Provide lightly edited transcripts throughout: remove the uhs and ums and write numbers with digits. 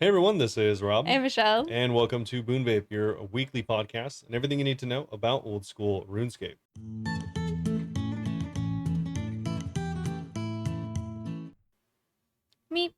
Hey everyone, this is Rob. Hey, Michelle. And welcome to Bunebape, your weekly podcast and everything you need to know about old school RuneScape. Meep.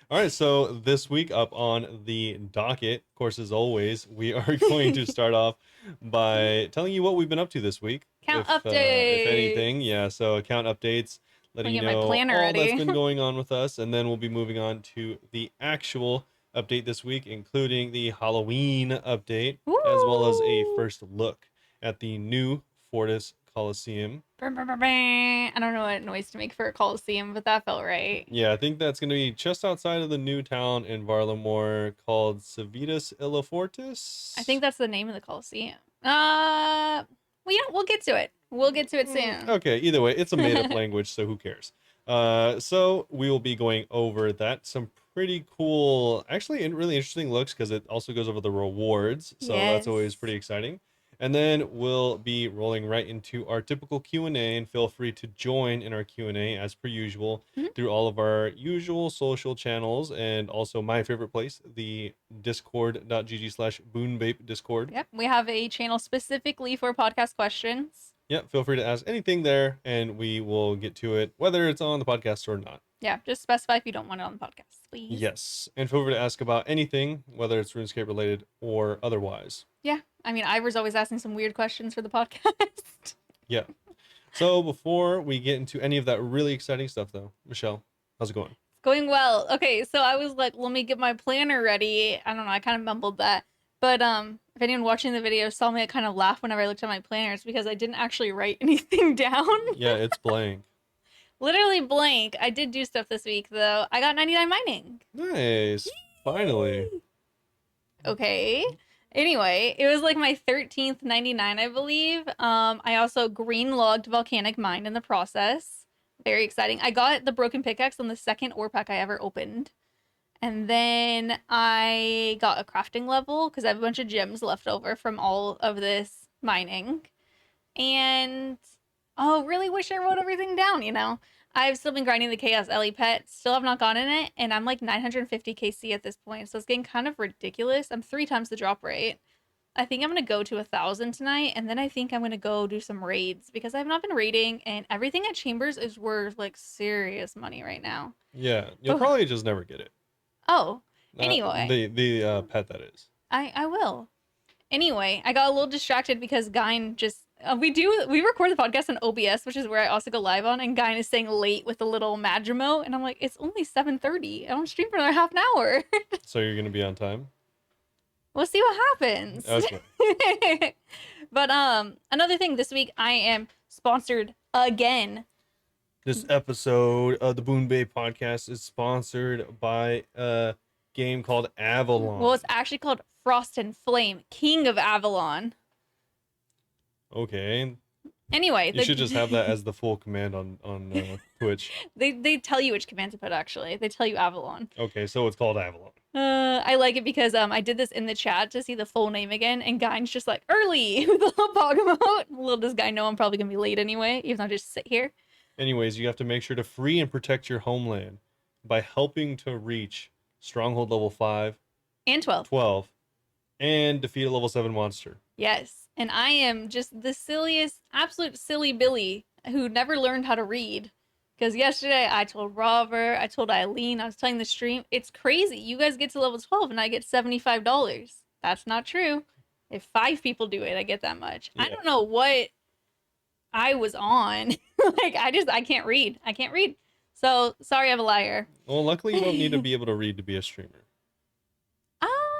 All right, so this week up on the docket, of course, as always, we are going to start off by telling you what we've been up to this week. Count If updates. anything, yeah, so account updates, Let me letting you get my know planner all that's ready. been going on with us, and then we'll be moving on to the actual update this week, including the Halloween update, as well as a Woo! first look at the new Fortis Colosseum. I don't know what noise to make for a Colosseum, but that felt right. Yeah, I think that's going to be just outside of the new town in Varlamore called Civitas I Illifortis. think that's the name of the Colosseum. Well, yeah, we'll get to it. We'll get to it soon. Okay, either way, it's a made up language, so who cares? So we will be going over that. Some pretty cool, actually, and really interesting looks because it also goes over the rewards. So that's Yes. always pretty exciting. And then we'll be rolling right into our typical Q&A, and feel free to join in our Q&A as per usual Mhm. through all of our usual social channels, and also my favorite place, the discord.gg/boonbape discord. Yep. We have a channel specifically for podcast questions. Yeah, feel free to ask anything there, and we will get to it, whether it's on the podcast or not. Yeah, just specify if you don't want it on the podcast, please. Yes, and feel free to ask about anything, whether it's RuneScape related or otherwise. Yeah. I mean, Ivor's always asking some weird questions for the podcast. Yeah. So before we get into any of that really exciting stuff, though, Michelle, how's it going? Going well. Okay, so I was like, let me get my planner ready. I don't know, I kind of mumbled that. But if anyone watching the video saw me, I kind of laugh whenever I looked at my planner. It's because I didn't actually write anything down. Yeah, it's blank. Literally blank. I did do stuff this week though. I got 99 mining. Nice. Finally. Okay. Anyway, it was like my 13th 99, I believe. I also green logged volcanic mine in the process. Very exciting. I got the broken pickaxe on the second ore pack I ever opened. And then I got a crafting level because I have a bunch of gems left over from all of this mining. And oh, really wish I wrote everything down, you know? I've still been grinding the Chaos Ellie pet, still have not gotten it, and I'm like 950 KC at this point, so it's getting kind of ridiculous. I'm 3 times the drop rate. I think I'm gonna go to 1,000 tonight, and then I think I'm gonna go do some raids because I've not been raiding, and everything at Chambers is worth like serious money right now. Yeah, you'll probably just never get it. Oh, anyway, The pet that is. I will. Anyway, I got a little distracted because Gyn just we record the podcast on OBS, which is where I also go live on, and Gyn is saying late with a little Madrimo, and I'm like, it's only 7:30. I don't stream for another half an hour. So you're gonna be on time? We'll see what happens. Okay. But another thing, this week I am sponsored again. This episode of the Bunebape podcast is sponsored by a game called Avalon. Well, it's actually called Frost and Flame, King of Avalon. Okay. Anyway, You should just have that as the full command on Twitch. they tell you which command to put. Actually, they tell you Avalon. Okay, so it's called Avalon. I like it because I did this in the chat to see the full name again, and Guy's just like early with a little pog emote. Little does Guy know I'm probably gonna be late anyway, even though I just sit here. Anyways, you have to make sure to free and protect your homeland by helping to reach Stronghold level 5, And 12. 12, and defeat a level 7 monster. Yes, and I am just the silliest, absolute silly Billy who never learned how to read. Because yesterday I told Robert, I told Eileen, I was telling the stream, it's crazy. You guys get to level 12 and I get $75. That's not true. If 5 people do it, I get that much. Yeah. I don't know what I was on. Like, I can't read. I can't read. So, sorry I'm a liar. Well, luckily you don't need to be able to read to be a streamer.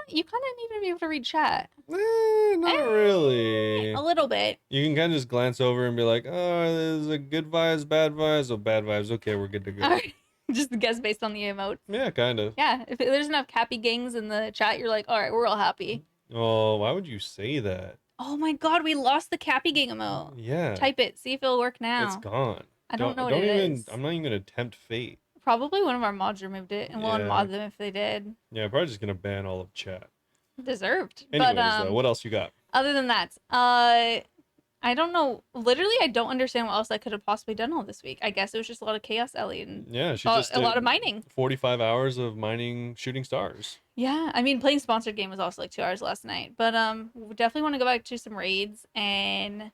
You kind of need to be able to read chat. Not really. A little bit. You can kind of just glance over and be like, oh, there's a good vibes, bad vibes. Oh, bad vibes. Okay, we're good to go. All right. Just guess based on the emotes. Yeah, kind of. Yeah, if there's enough happy gangs in the chat, you're like, all right, we're all happy. Oh, why would you say that? Oh my god, we lost the Cappy gang emote. Yeah. Type it, see if it'll work now. It's gone. I don't know what it is. I'm not even gonna tempt fate. Probably one of our mods removed it, and we'll Yeah. unmod them if they did. Yeah, probably just gonna ban all of chat. Deserved. Anyways, But though, what else you got? other than that, I don't know. Literally, I don't understand what else I could have possibly done all this week. I guess it was just a lot of chaos, Ellie, and Yeah, she just a lot did of mining. 45 hours of mining shooting stars. Yeah, I mean, playing sponsored game was also like 2 hours last night, but we definitely want to go back to some raids and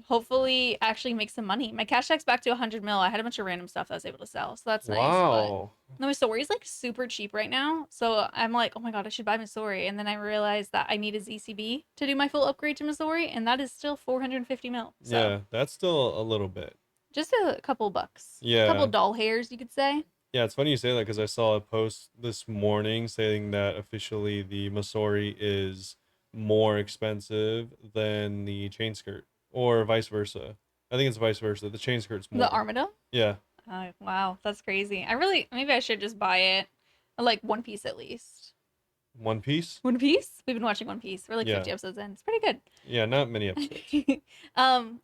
hopefully actually make some money. My cash stack's back to 100 mil. I had a bunch of random stuff that I was able to sell, so that's nice. But Wow. no, Missouri's like super cheap right now, so I'm like, oh my god, I should buy Missouri. And then I realized that I need a ZCB to do my full upgrade to Missouri, and that is still 450 mil. So Yeah, that's still a little bit. just a couple bucks, a couple Yeah. doll hairs, you could say. Yeah, it's funny you say that because I saw a post this morning saying that officially the Masori is more expensive than the chain skirt, or vice versa. I think it's vice versa. The chain skirt's The more. Armado. Yeah, Wow, that's crazy. I really maybe I should just buy it, like One Piece at least. One Piece. One Piece? We've been watching One Piece. We're like Yeah, 50 episodes in. It's pretty yeah, not many episodes. good.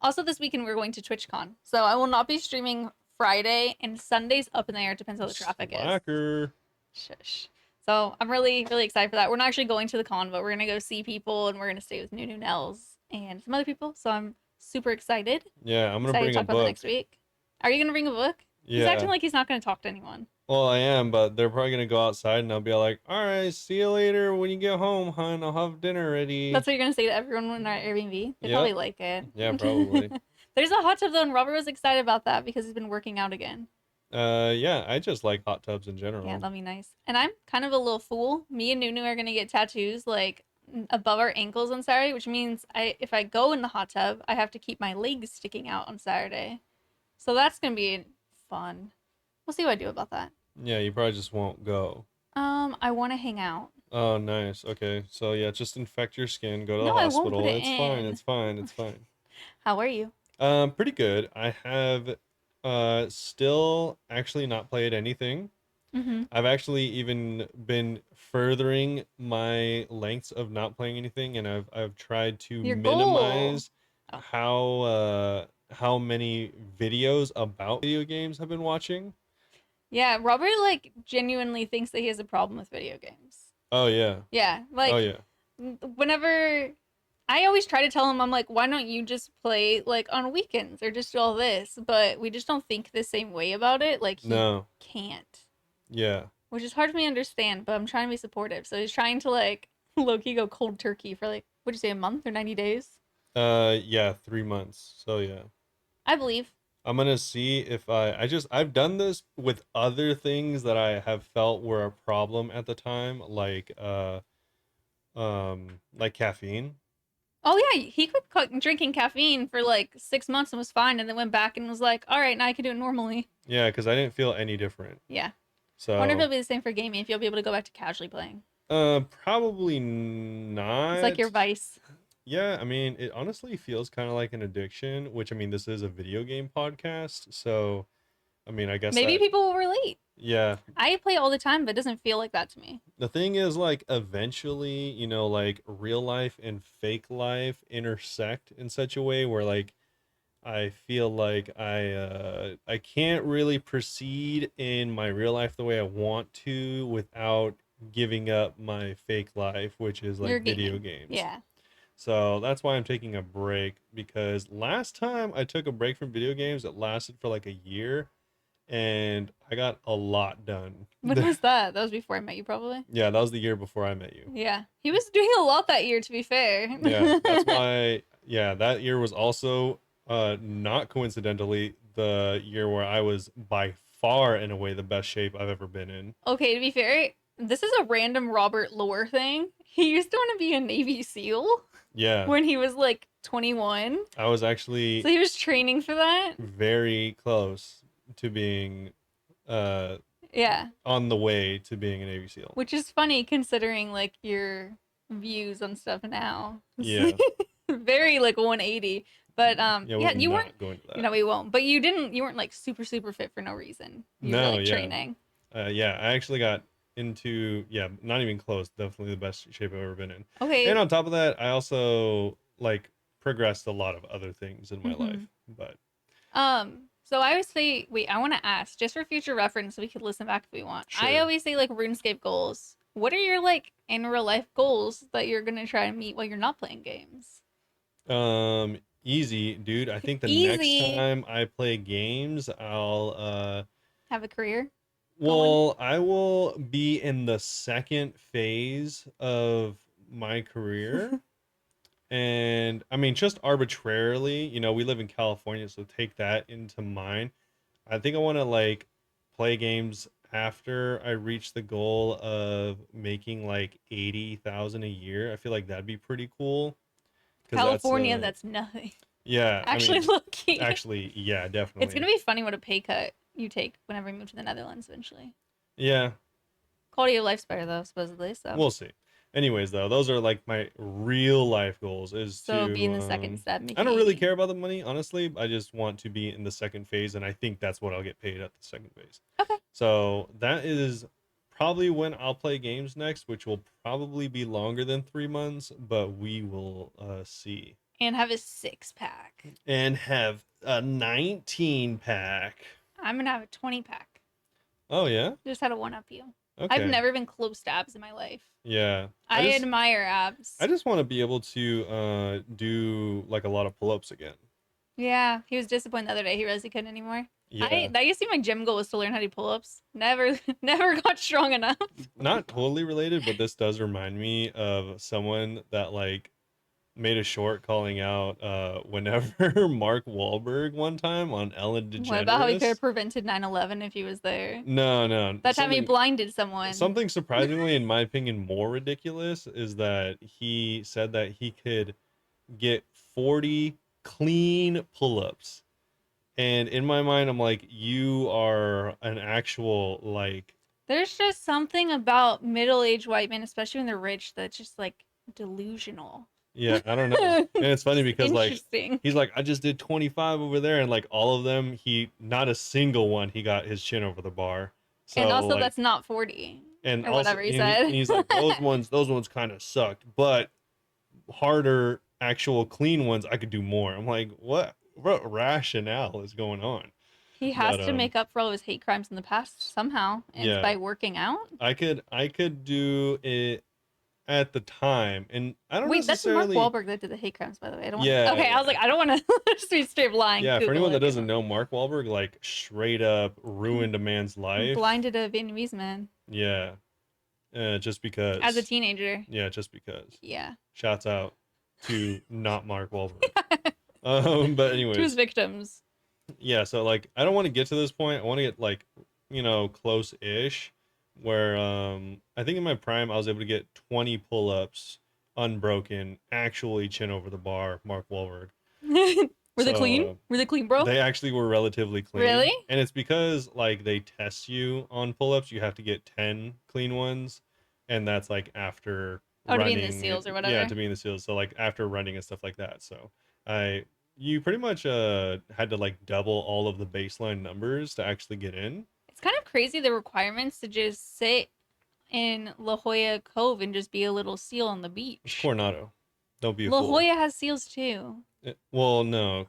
Also this weekend we're going to TwitchCon. So I will not be streaming Friday and Sunday's up in the air. It depends how the traffic is. Slacker. Shush. So I'm really, really excited for that. We're not actually going to the con, but we're gonna go see people and we're gonna stay with Nunu Nels and some other people. So I'm super excited. Yeah, I'm gonna Excited to bring a talk about the book. next week. Are you gonna bring a book? He's acting Yeah. like he's not gonna talk to anyone. Well, I am, but they're probably gonna go outside, and I'll be like, "All right, see you later when you get home, hon. I'll have dinner ready." That's what you're gonna say to everyone in our Airbnb. They Yep. probably like it. Yeah, probably. There's a hot tub though, and Robert was excited about that because he's been working out again. Yeah, I just like hot tubs in Yeah, general. that'll be nice. And I'm kind of a little fool. Me and Nunu are gonna get tattoos like above our ankles on Saturday, which means if I go in the hot tub, I have to keep my legs sticking out on Saturday. So that's gonna be fun. We'll see what I do about that. Yeah, you probably just won't go. I want to hang out. Oh, nice. Okay, so yeah, just infect your skin, go to the No, I won't put hospital. it It's fine. in. It's fine. It's fine. How are you? Pretty good. I have still actually not played anything. Mm-hmm. I've actually even been furthering my lengths of not playing anything, and I've tried to Your goal. minimize Oh. how many videos about video games I've been watching. Yeah, Robert like genuinely thinks that he has a problem with video games. Oh yeah. Yeah, Oh like yeah. whenever I always try to tell him, I'm like, why don't you just play like on weekends or just do all this? But we just don't think the same way about it. Like he No. can't, Yeah. which is hard for me to understand. But I'm trying to be supportive. So he's trying to like low key go cold turkey for like what'd you say, a month or 90 days? Yeah, 3 months. So yeah. I believe. I'm gonna see if I've done this with other things that I have felt were a problem at the time, like caffeine. Oh yeah, he quit drinking caffeine for like 6 months and was fine, and then went back and was like, all right, now I can do it normally. Yeah, because I didn't feel any different. Yeah. I wonder if So it'll be the same for gaming, if you'll be able to go back to casually playing. probably It's like not. your vice. Yeah, I mean, it honestly feels kind of like an addiction, which I mean, this is a video game podcast, so I mean, I guess Maybe that people will relate. yeah. I play all the time, but it doesn't feel like that to me. The thing is, like, eventually, like real life and fake life intersect in such a way where, like, I feel like I can't really proceed in my real life the way I want to without giving up my fake life, which is You're like video gaming. games. Yeah. So that's why I'm taking a break, because last time I took a break from video games, it lasted for like a year and I got a lot done. When was that? That was before I met you, probably. Yeah, that was the year before I met you. Yeah. He was doing a lot that year, to be fair. Yeah, that's why. Yeah, that year was also not coincidentally the year where I was by far in a way the best shape I've ever been in. Okay, to be fair, this is a random Robert lore thing. He used to want to be a Navy SEAL Yeah, when he was like 21. I was actually So he was training for that. very close to being Yeah. on the way to being a Navy SEAL. Which is funny considering like your views on stuff now. Yeah. Very like 180. But Yeah, yeah, we'll you not weren't go into that. you know, we won't. But you weren't like super fit for no reason. You were No, like yeah. training. Yeah, I actually got into, yeah, not even close, definitely the best shape I've ever been in. Okay. And on top of that, I also like progressed a lot of other things in my Mhm. life. But So I always say, wait, I want to ask just for future reference so we could listen back if we want. I Sure. always say like RuneScape goals. What are your like in real life goals that you're gonna try and meet while you're not playing games? Easy, dude. I think the next Easy. time I play games, I'll Have a career going. well, I will be in the second phase of my career. And I mean, just arbitrarily, we live in California, so take that into mind. I think I want to like play games after I reach the goal of making like 80,000 a year. I feel like that'd be pretty cool because that's California, that's nothing. yeah, I Actually, mean, low key. actually, yeah, It's gonna definitely. be funny what a pay cut you take whenever you move to the Netherlands eventually. Yeah, Quality of life's better though, supposedly. So, we'll see. Anyways, though, those are like my real life goals is so be to in the second step, I making don't really 80. care about the money, honestly. I just want to be in the second phase and I think that's what I'll get paid at the second phase. Okay. So, that is probably when I'll play games next, which will probably be longer than 3 months, but we will see. And have a 6 pack. And have a 19 pack. I'm gonna have a 20 pack. Oh yeah? Just had to one up you. I've Okay. never been close to abs in my life. Yeah. I admire abs. I just want to be able to do like a lot of pull-ups again. Yeah, he was disappointed the other day. He realized he couldn't anymore. Yeah. That used to be my gym goal was to learn how to do pull-ups. Never, never got strong enough. Not totally related, but this does remind me of someone that like made a short calling out whenever Mark Wahlberg one time on Ellen What about how he could have DeGeneres. prevented 9/11 if he was there? No, no. That time he blinded someone. Something surprisingly, in my opinion, more ridiculous is that he said that he could get 40 clean pull-ups. And in my mind, I'm like, you are an actual like There's just something about middle-aged white men, especially when they're rich, that's just like delusional. yeah, I don't know. And it's funny because like Interesting. he's like, I just did 25 over there, and like all of them, he not a single one he got his chin over the bar. And So also, like, that's not 40 and or also whatever he and said. he's like, those ones kind of sucked, but harder, actual clean ones, I could do more. I'm like, what rationale is going on? He has But to make up for all his hate crimes in the past somehow, and it's yeah, by working out. I could do it at the time, and I don't Wait, that's Mark necessarily. Wahlberg that did the hate crimes, by the way. I don't want. Yeah, Okay, I was yeah. like, I don't want to just be straight lying. Yeah, for Google anyone that it. doesn't know, Mark Wahlberg like straight up ruined a man's life. Blinded a Vietnamese man Yeah, just as a because. teenager. Yeah, just because. Yeah. Shouts out to not Mark Wahlberg. But To his anyways, victims. yeah. So like, I don't want to get to this point. I want to get like, close-ish, where I think in my prime I was able to get 20 pull-ups unbroken, actually chin over the bar. Mark Wahlberg. Were they clean? So Were they clean, bro? they actually were relatively clean. Really? And it's because like they test you on pull-ups, you have to get 10 clean ones, and that's like after Oh, to be in the running. SEALs or Yeah, whatever. to be in the SEALs. So like after running and stuff like that. So I you pretty much had to like double all of the baseline numbers to actually get in. It's kind of crazy the requirements to just sit in La Jolla Cove and just be a little seal on the It's beach. Coronado. Don't be a La fool. Jolla has seals too. Well, no.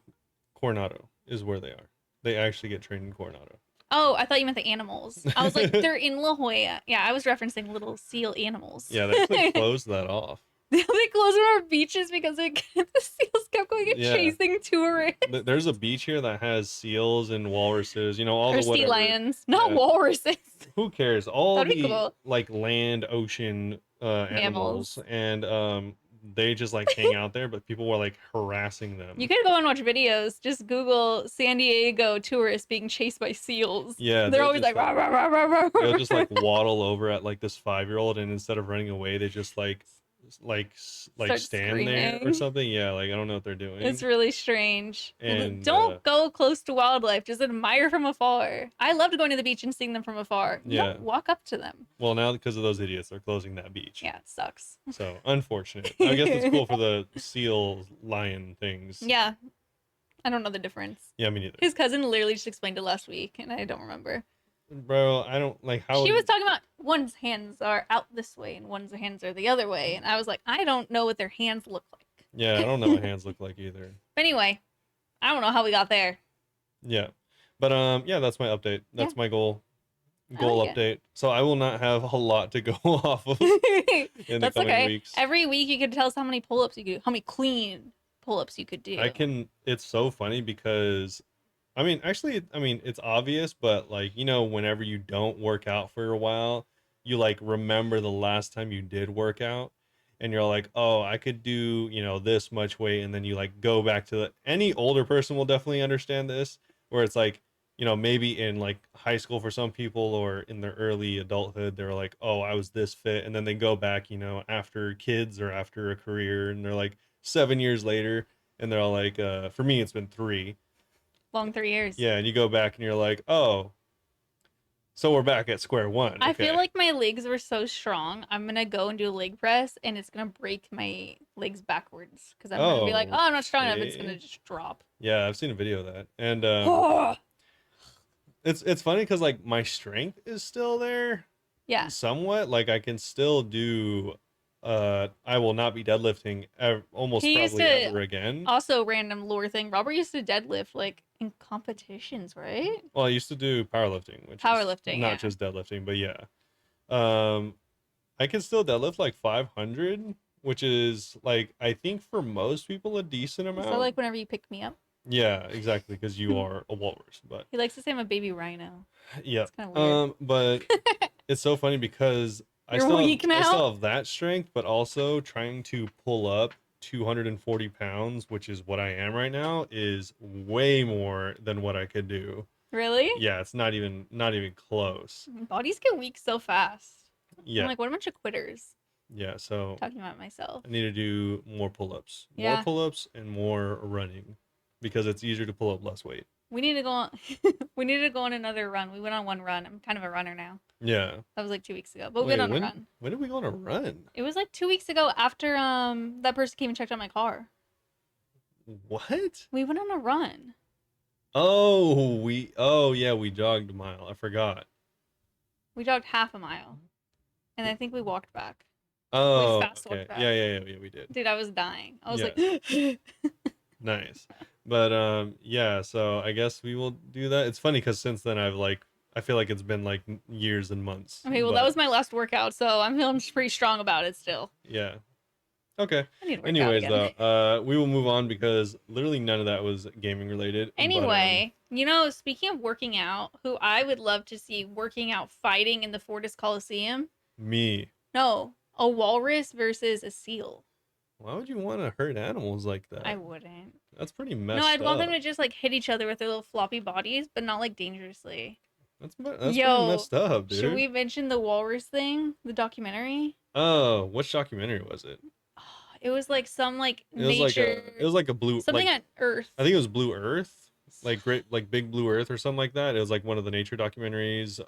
Coronado is where they are. They actually get trained in Coronado. Oh, I thought you meant the animals. I was like, they're in La Jolla. Yeah, I was referencing little seal animals. Yeah, they actually closed that off. They closed our beaches because the seals kept going and Yeah. chasing tourists. There's a beach here that has seals and walruses, all Or the sea whatever. lions, not Yeah. walruses. Who cares? All That'd be the cool. like land, ocean animals, Mammals. and they just like hang out there, but people were like harassing them. You could go and watch videos. Just Google San Diego tourists being chased by seals. Yeah, They're they'll always just, like, rah, rah, rah, rah, rah, they'll rah. just like waddle over at like this 5-year-old, and instead of running away, they just like Start stand there or screaming. something. Yeah, like I don't know what they're doing. It's really strange. And, Don't go close to wildlife. Just admire from afar. I loved going to the beach and seeing them from afar. You Yeah. don't walk up to them. Well, now because of those idiots, they're closing that beach. Yeah, it sucks. So unfortunate. I guess it's cool for the seal lion things. Yeah. I don't know the difference. Yeah, me neither. His cousin literally just explained it last week, and I don't remember. Bro, I don't like how She was talking about one's hands are out this way and one's hands are the other way, and I was like, I don't know what their hands look like. Yeah, I don't know what hands look like either. But anyway, I don't know how we got there. Yeah. But yeah, that's my update. That's my goal like update. So I will not have a lot to go off of in the That's coming okay. weeks. Every week you could tell us how many pull-ups you could do, how many clean pull-ups you could do. I can. It's so funny because, I mean, actually, I mean, it's obvious, but like, whenever you don't work out for a while, you like remember the last time you did work out, and you're like, oh, I could do, this much weight, and then you like go back to any older person will definitely understand this, where it's like, maybe in like high school for some people or in their early adulthood, they're like, oh, I was this fit, and then they go back, after kids or after a career, and they're like 7 years later, and they're all like, for me, it's been 3. Long 3 years. Yeah, and you go back and you're like, oh, so we're back at square one. I feel Okay. like my legs were so strong. I'm gonna go and do a leg press, and it's gonna break my legs backwards because I'm gonna be like, Oh, oh, I'm not strong enough. It's okay. gonna just drop. Yeah, I've seen a video of that, and Oh, it's funny because like my strength is still there, yeah. somewhat. Like I can still do. I will not be deadlifting almost He used probably to ever again. also random lore thing. Robert used to deadlift like in competitions, right? Well, I used to do powerlifting, which is Powerlifting, not yeah. just deadlifting, but yeah. Um, I can still deadlift like 500, which is like I think for most people a decent Is that amount. like whenever you pick me up? Yeah, exactly, because you are a walrus. But He likes to say I'm a baby rhino. yeah, It's kind of weird. but it's so funny because You're weak I now? still have that strength, but also trying to pull up 240 pounds, which is what I am right now, is way more than what I could do. Really? Yeah, it's not even close. Bodies get weak so fast. I'm Yeah, like, what a bunch of quitters. yeah. So Talking about myself. I need to do more pull-ups, Yeah. and more running, because it's easier to pull up less weight. We need to go on we need to go on another run. We went on one run. I'm kind of a runner now. Yeah. That was like 2 weeks ago. But we Wait, went on a run. when did we go on a run? It was like 2 weeks ago after that person came and checked out my car. What? We went on a run. Oh yeah, we jogged a mile. I forgot. We jogged half a mile. And I think we walked back. Oh, fast okay. walked back. Yeah, we did. Dude, I was dying. I was Yeah. like Nice. But yeah, so I guess we will do that. It's funny because since then I feel like it's been like years and months. Okay, well, that was my last workout, so I'm feeling pretty strong about it still. Yeah. Okay. I need to work out Anyways, again. though, we will move on because literally none of that was gaming related. Anyway, speaking of working out, who I would love to see working out fighting in the Fortis Colosseum. Me. No, a walrus versus a seal. Why would you want to hurt animals like that? I wouldn't. That's pretty messed up. No, I'd want them to just like hit each other with their little floppy bodies, but not like dangerously. That's pretty messed up, dude. Should we mention the walrus thing, the documentary? Oh, which documentary was it? It was like some like It was nature. it was like a blue something like, on Earth. I think it was Blue Earth, like Big Blue Earth or something like that. It was like one of the nature documentaries,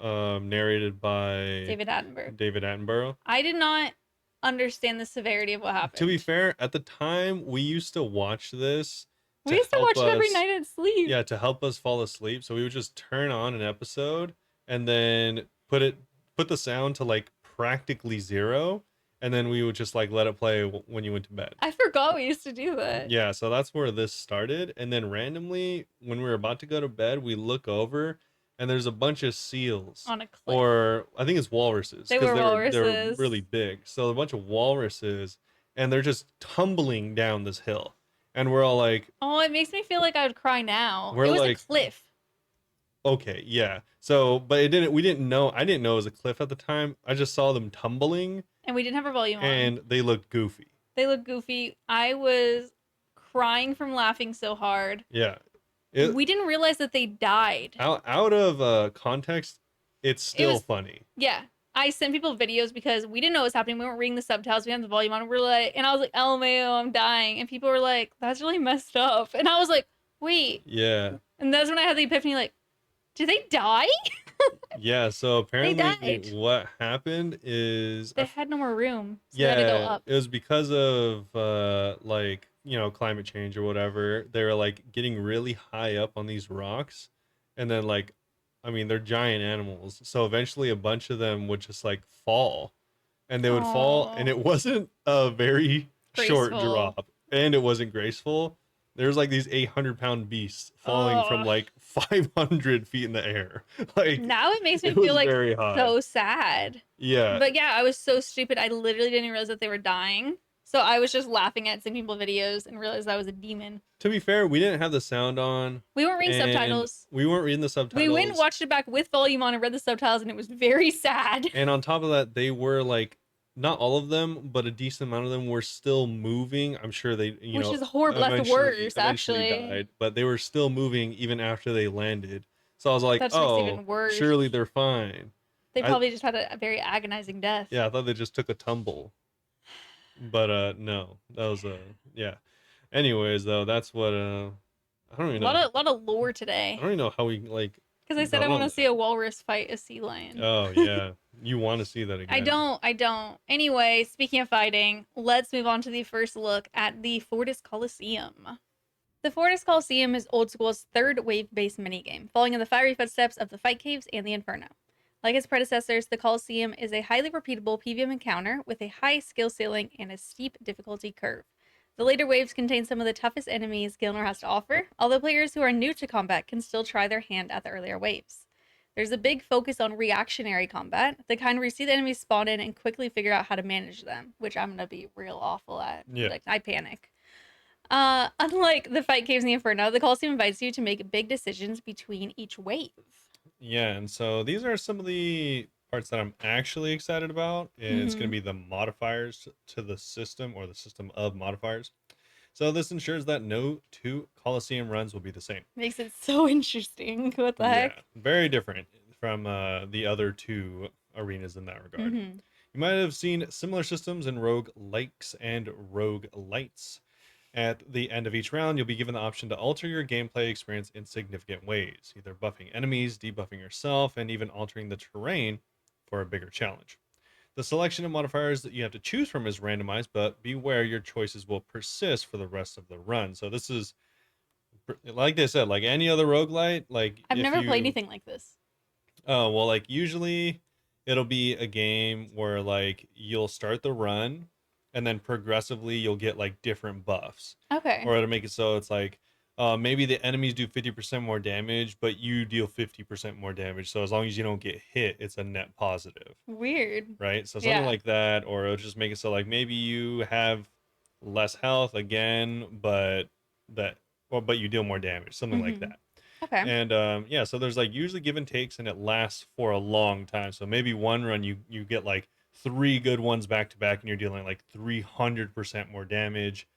narrated by David Attenborough. David Attenborough. I did not understand the severity of what happened. To be fair, at the time we used to watch this. We used to watch it every night at sleep. Yeah, to help us fall asleep. So we would just turn on an episode and then put the sound to like practically zero, and then we would just like let it play when you went to bed. I forgot we used to do that. Yeah, so that's where this started. And then randomly, when we were about to go to bed, we look over and there's a bunch of seals. On a cliff. Or I think it's walruses. They were walruses. They're really big. So a bunch of walruses, and they're just tumbling down this hill. And we're all like, oh, it makes me feel like I would cry now. We're It was like- a cliff. okay, yeah. So, but I didn't know it was a cliff at the time. I just saw them tumbling, And we didn't have our volume on. and they looked goofy. They looked goofy. I was crying from laughing so hard. Yeah. We didn't realize that they died. Out of context, it's still was- funny. Yeah. I sent people videos because we didn't know what was happening. We weren't reading the subtitles. We had the volume on. We're like, and I was like, LMAO, I'm dying. And people were like, that's really messed up. And I was like, wait. Yeah. And that's when I had the epiphany, like, did they die? Yeah, so apparently died. what happened is They had no more room. So they had to go up. it was because of climate change or whatever. They were like getting really high up on these rocks, and then like, I mean, they're giant animals, so eventually a bunch of them would just like fall, and they would fall, and Aw. it wasn't a very short Graceful. drop, and it wasn't graceful. There's like these 800-pound beasts falling from Ugh. like 500 feet in the air. Like, Now it makes me it was feel like very high. so sad. Yeah. But yeah, I was so stupid. I literally didn't realize that they were dying. So I was just laughing at some people videos and realized I was a demon. To be fair, we didn't have the sound on, We weren't reading and subtitles. we weren't reading the We went and subtitles. watched it back with volume on and read the subtitles, and it was very sad. And on top of that, they were like, not all of them, but a decent amount of them were still moving. I'm sure they, Which is horrible. That's worse, eventually actually. died, but they were still moving even after they landed. So I was like, That just makes it oh, even worse. surely they're fine. They I probably just had a very agonizing death. Yeah, I thought they just took a tumble, but no, that was yeah. Anyways, though, that's what I don't even A lot know. of lot of lore I today. don't even know how we like Because I said I got want to on see a that. walrus fight a sea lion. Oh yeah, you want to see that I again? don't. I don't. Anyway, speaking of fighting, let's move on to the first look at the Fortis Colosseum. The Fortis Colosseum is Old School's third wave-based minigame, following in the fiery footsteps of the Fight Caves and the Inferno. Like its predecessors, the Colosseum is a highly repeatable PvM encounter with a high skill ceiling and a steep difficulty curve. The later waves contain some of the toughest enemies Gilnor has to offer, although players who are new to combat can still try their hand at the earlier waves. There's a big focus on reactionary combat, the kind where you see the enemies spawn in and quickly figure out how to manage them, which I'm gonna be real awful at. Yeah, Like, I panic. Unlike the Fight Caves in the Inferno, the Colosseum invites you to make big decisions between each wave. yeah, and so these are some of the parts that I'm actually excited about. It's going Mm-hmm. to be the modifiers to the system or the system of modifiers. So this ensures that no two Coliseum runs will be the same. Makes it so interesting. What the Yeah, heck? very different from the other two arenas in that regard. Mm-hmm. You might have seen similar systems in Rogue Likes and Rogue Lights. At the end of each round, you'll be given the option to alter your gameplay experience in significant ways, either buffing enemies, debuffing yourself, and even altering the terrain for a bigger challenge. The selection of modifiers that you have to choose from is randomized, but beware your choices will persist for the rest of the run. So this is like they said, like any other roguelite, like I've if never played you anything like this. oh, well, like usually it'll be a game where like you'll start the run and then progressively you'll get like different buffs. Okay. Or it'll make it so it's like maybe the enemies do 50% more damage, but you deal 50% more damage. So as long as you don't get hit, it's a net positive, Weird. right? So something Yeah. like that, or it'll just make it so like maybe you have less health again, but that but you deal more damage, something like Mm-hmm. that. Okay. And yeah, so there's like usually give and takes, and it lasts for a long time. So maybe one run you get like three good ones back to back, and you're dealing like 300% more damage.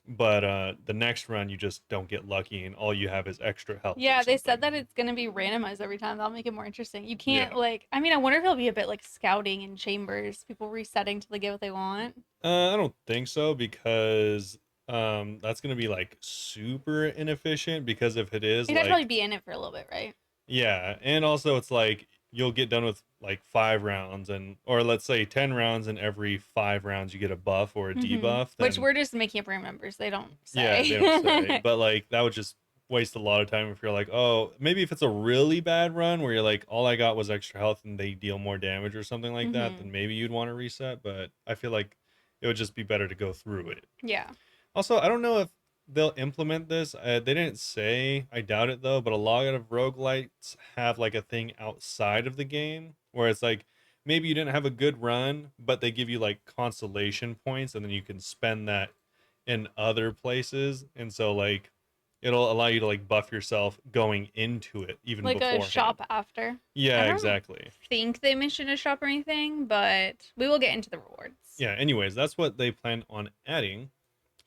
But the next run you just don't get lucky, and all you have is extra health or Yeah, they said something. that it's gonna be randomized every time. That'll make it more interesting. You can't Yeah, like. I mean, I wonder if it'll be a bit like scouting in chambers, people resetting till they get what they want. I don't think so because that's gonna be like super inefficient. Because if it is You'd have to probably like be in it for a little bit, right? yeah, and also it's like you'll get done with like 5 rounds and or let's say 10 rounds and every 5 rounds you get a buff or a Mm-hmm. debuff, Which then we're just making up random numbers. They don't yeah, they don't say. say. But like that would just waste a lot of time if you're like, oh, maybe if it's a really bad run where you're like, all I got was extra health and they deal more damage or something like that, Mm-hmm. then maybe you'd want to reset. But I feel like it would just be better to go through it. Yeah. Also, I don't know if they'll implement this. They didn't say. I doubt it though. But a lot of roguelites have like a thing outside of the game where it's like maybe you didn't have a good run, but they give you like consolation points, and then you can spend that in other places. And so like it'll allow you to like buff yourself going into it even Like a beforehand. shop after. I Yeah, don't exactly. think they mentioned a shop or anything, but we will get into the rewards. Yeah. Anyways, that's what they plan on adding.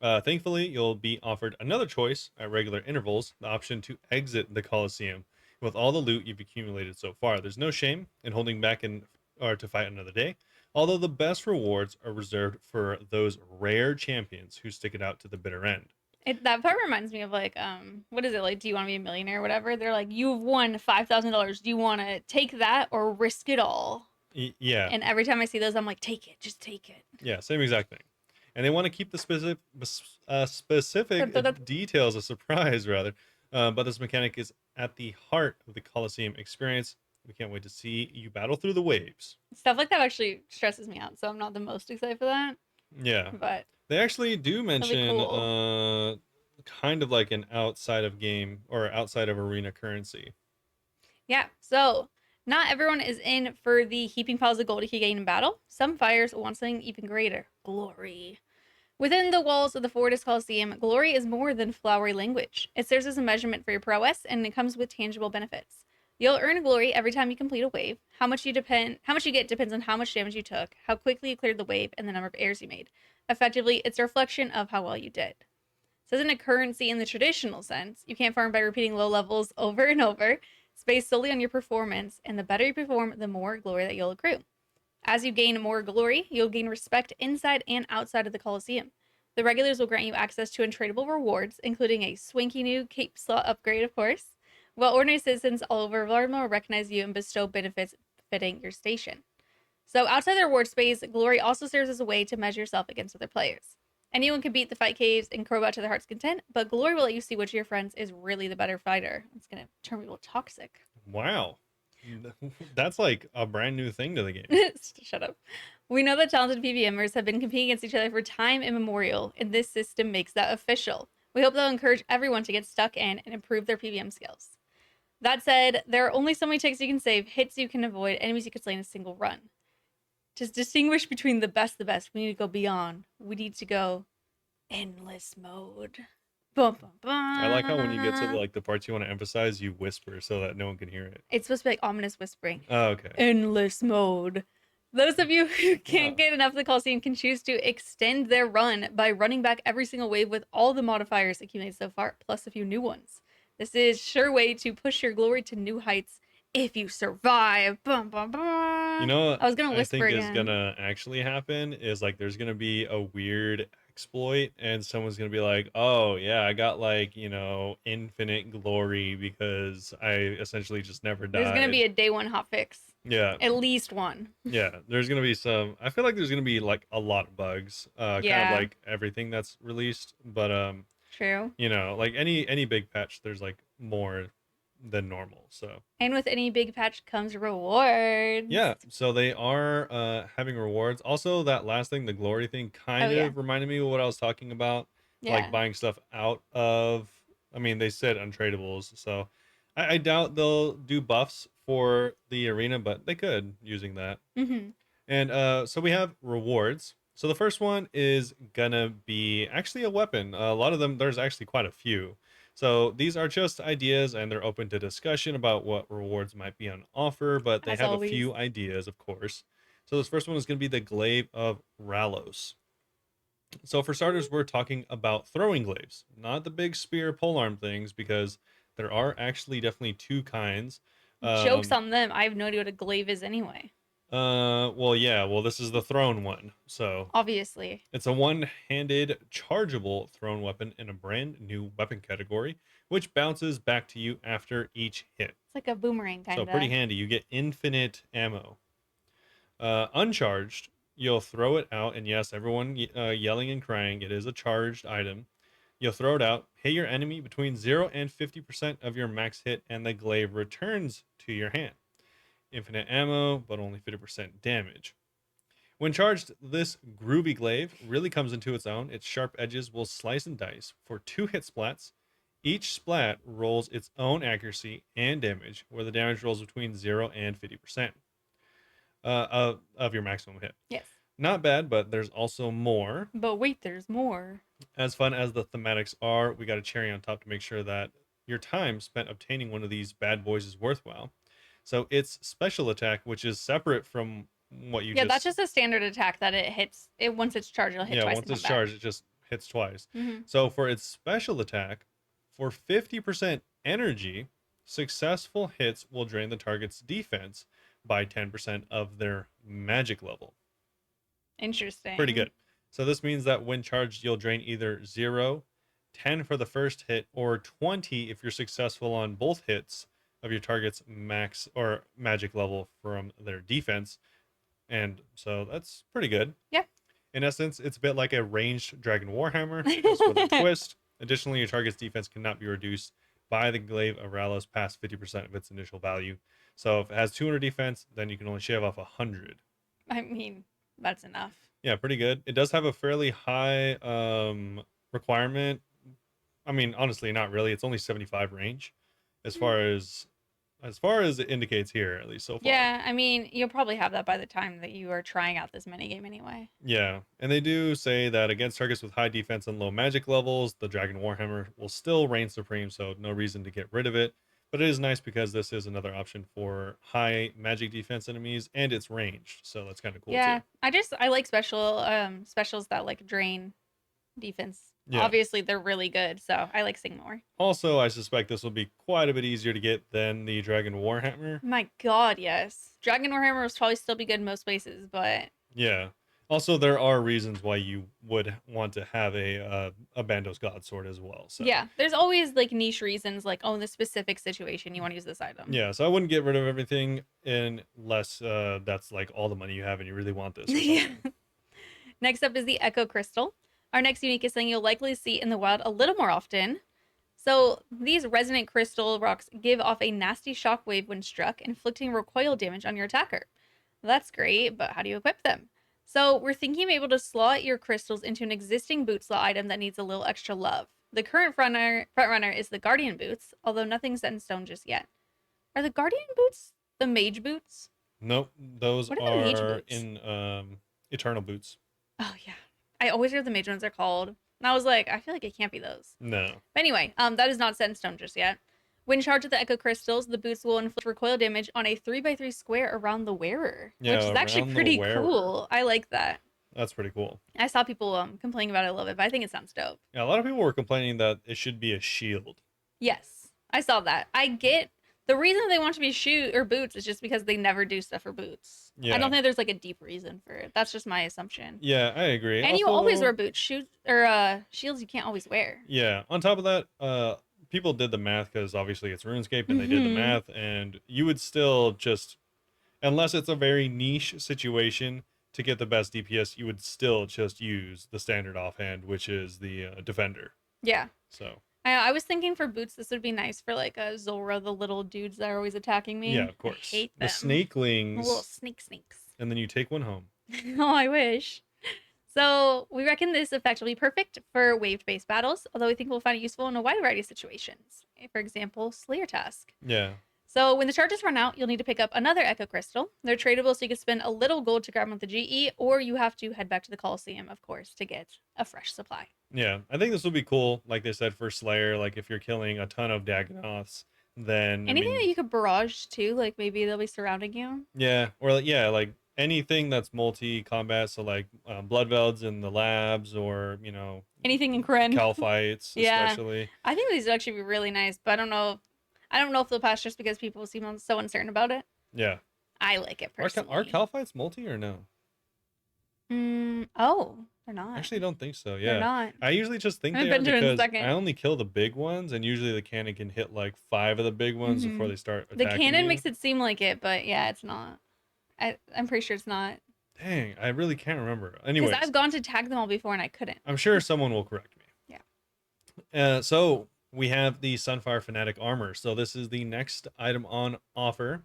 Thankfully, you'll be offered another choice at regular intervals, the option to exit the Coliseum with all the loot you've accumulated so far. There's no shame in holding back or to fight another day, although the best rewards are reserved for those rare champions who stick it out to the bitter end. That part reminds me of like what is it like? Do you want to be a millionaire or whatever? They're like, you've won $5,000. Do you want to take that or risk it all? Yeah, And every time I see those, I'm like, take it, just take it. yeah, same exact thing. And they want to keep the specific details a surprise, rather. But this mechanic is at the heart of the Coliseum experience. We can't wait to see you battle through the waves. Stuff like that actually stresses me out, so I'm not the most excited for that. Yeah. But They actually do that'd be mention cool. kind of like an outside of game or outside of arena currency. Yeah. So not everyone is in for the heaping piles of gold you can gain in battle. Some fighters want something even greater, glory. Within the walls of the Fortis Colosseum, glory is more than flowery language. It serves as a measurement for your prowess, and it comes with tangible benefits. You'll earn glory every time you complete a wave. How much you get depends on how much damage you took, how quickly you cleared the wave, and the number of airs you made. Effectively, it's a reflection of how well you did. This isn't a currency in the traditional sense. You can't farm by repeating low levels over and over. It's based solely on your performance, and the better you perform, the more glory that you'll accrue. As you gain more glory, you'll gain respect inside and outside of the Colosseum. The regulars will grant you access to untradeable rewards, including a swanky new cape slot upgrade, of course, while ordinary citizens all over Varma will recognize you and bestow benefits fitting your station. So, outside the reward space, glory also serves as a way to measure yourself against other players. Anyone can beat the fight caves and crowbat to their heart's content, but glory will let you see which of your friends is really the better fighter. It's going to turn people toxic. Wow. That's like a brand new thing to the game. Shut up. We know that talented PvMers have been competing against each other for time immemorial, and this system makes that official. We hope they'll encourage everyone to get stuck in and improve their PvM skills. That said, there are only so many ticks you can save, hits you can avoid, enemies you can slay in a single run. To distinguish between the best, we need to go beyond. We need to go endless mode. Bum, bum, bum. I like how when you get to the parts you want to emphasize, you whisper so that no one can hear it. It's supposed to be like ominous whispering. Oh, okay. Endless mode. Those of you who can't get enough of the Colosseum can choose to extend their run by running back every single wave with all the modifiers accumulated so far, plus a few new ones. This is a sure way to push your glory to new heights if you survive. Bum, bum, bum. You know, I was gonna whisper I think again. is gonna actually happen is like there's gonna be a weird exploit and someone's gonna be like, oh yeah, I got like, infinite glory because I essentially just never died. There's gonna be a day one hotfix. Yeah. At least one. Yeah, there's gonna be some. I feel like there's gonna be like a lot of bugs, kind of like everything that's released. But True. like any big patch, there's like more than normal. So. And with any big patch comes rewards. Yeah, so they are having rewards. Also, that last thing, the glory thing, kind of reminded me of what I was talking about, like buying stuff out of. I mean, they said untradables, so I doubt they'll do buffs for the arena, but they could using that. Mm-hmm. And so we have rewards. So the first one is gonna be actually a weapon. A lot of them, there's actually quite a few. So these are just ideas and they're open to discussion about what rewards might be on offer, but they have a few ideas, of course. So this first one is going to be the Glaive of Ralos. So for starters, we're talking about throwing glaives, not the big spear polearm things, because there are actually definitely two kinds. Jokes on them. I have no idea what a glaive is anyway. Well, this is the thrown one. So obviously, it's a one-handed chargeable thrown weapon in a brand new weapon category, which bounces back to you after each hit. It's like a boomerang kind of. So pretty handy. You get infinite ammo. Uncharged, you'll throw it out, and yes, everyone yelling and crying, it is a charged item. You'll throw it out, hit your enemy between 0 and 50% of your max hit, and the glaive returns to your hand. Infinite ammo, but only 50% damage. When charged, this groovy glaive really comes into its own. Its sharp edges will slice and dice for 2 hit splats. Each splat rolls its own accuracy and damage, where the damage rolls between 0 and 50% of your maximum hit. Yes. Not bad, but there's also more. But wait, there's more. As fun as the thematics are, we got a cherry on top to make sure that your time spent obtaining one of these bad boys is worthwhile. So its special attack, which is separate from what you that's just a standard attack that it hits. Once it's charged, it'll hit twice. Yeah, once it's charged, it just hits twice. Mm-hmm. So for its special attack, for 50% energy, successful hits will drain the target's defense by 10% of their magic level. Interesting. Pretty good. So this means that when charged, you'll drain either 0, 10 for the first hit, or 20 if you're successful on both hits of your target's max or magic level from their defense. And so that's pretty good. Yeah. In essence, it's a bit like a ranged Dragon Warhammer, just with a twist. Additionally, your target's defense cannot be reduced by the Glaive of Ralos past 50% of its initial value. So if it has 200 defense, then you can only shave off 100. I mean, that's enough. Yeah, pretty good. It does have a fairly high requirement. I mean, honestly, not really. It's only 75 range as far as as far as it indicates here, at least so far. Yeah, I mean, you'll probably have that by the time that you are trying out this minigame anyway. Yeah, and they do say that against targets with high defense and low magic levels, the Dragon Warhammer will still reign supreme, so no reason to get rid of it. But it is nice because this is another option for high magic defense enemies, and it's ranged, so that's kind of cool Yeah, too. I like specials that like drain defense. Yeah. Obviously, they're really good, so I like seeing more. Also, I suspect this will be quite a bit easier to get than the Dragon Warhammer. My God, yes. Dragon Warhammer will probably still be good in most places, but Yeah. Also, there are reasons why you would want to have a Bandos God sword as well. So yeah, there's always like niche reasons, like oh, in this specific situation, you want to use this item. yeah, so I wouldn't get rid of everything unless that's like all the money you have and you really want this or Yeah. something. Next up is the Echo Crystal. Our next unique thing you'll likely see in the wild a little more often. So these resonant crystal rocks give off a nasty shockwave when struck, inflicting recoil damage on your attacker. That's great, but how do you equip them? So we're thinking of able to slot your crystals into an existing boot slot item that needs a little extra love. The current front runner is the Guardian boots, although nothing's set in stone just yet. Are the Guardian boots the mage boots? Nope, those What are the mage are boots? in Eternal Boots. Oh yeah, I always hear the mage ones are called, and I was like, I feel like it can't be those. No. But anyway, that is not set in stone just yet. When charged with the Echo Crystals, the boots will inflict recoil damage on a 3x3 square around the wearer, which Yeah, is actually around the pretty wearer. cool. I like that. That's pretty cool. I saw people complaining about it a little bit, but I think it sounds dope. Yeah, a lot of people were complaining that it should be a shield. Yes, I saw that. I get the reason they want to be shoe or boots is just because they never do stuff for boots. I don't Yeah. think there's like a deep reason for it. That's just my assumption. Yeah, I agree. And you always Also, wear boots. Shoes or shields you can't always wear. yeah, on top of that, people did the math because obviously it's RuneScape and they did the Mm-hmm. math, and you would still just, unless it's a very niche situation, to get the best DPS, you would still just use the standard offhand, which is the Defender. Yeah. So, I was thinking for boots, this would be nice for like a Zora, the little dudes that are always attacking yeah, me. of I course. hate The them. The little snakelings, snakes. and then you take one home. Oh, I wish. So we reckon this effect will be perfect for wave-based battles, although we think we'll find it useful in a wide variety of situations. For example, Slayer Task. Yeah. So when the charges run out, you'll need to pick up another Echo Crystal. They're tradable, so you can spend a little gold to grab them with the GE, or you have to head back to the Colosseum, of course, to get a fresh supply. Yeah, I think this would be cool. Like they said for Slayer, like if you're killing a ton of Dagonoths, then I Anything mean, that you could barrage too, like maybe they'll be surrounding you. yeah, or like yeah, like anything that's multi-combat, so like blood velds in the labs, or Anything in Kren. cal fights Yeah, especially. I think these would actually be really nice, but I don't know. I don't know if they'll pass just because people seem so uncertain about it. Yeah, I like it are personally. cal fights multi or no? Oh, they're I not. actually don't think so. They're Yeah, not. I usually just think I they haven't are been to it in a because I second. only kill the big ones, and usually the cannon can hit like 5 of the big ones before hmm they start The attacking cannon you. makes it seem like it, but yeah, it's not. I'm pretty sure it's not. Dang, I really can't remember. Because Anyways, I've gone to tag them all before and I couldn't. I'm sure someone will correct me. Yeah. So we have the Sunfire Fanatic armor. So this is the next item on offer.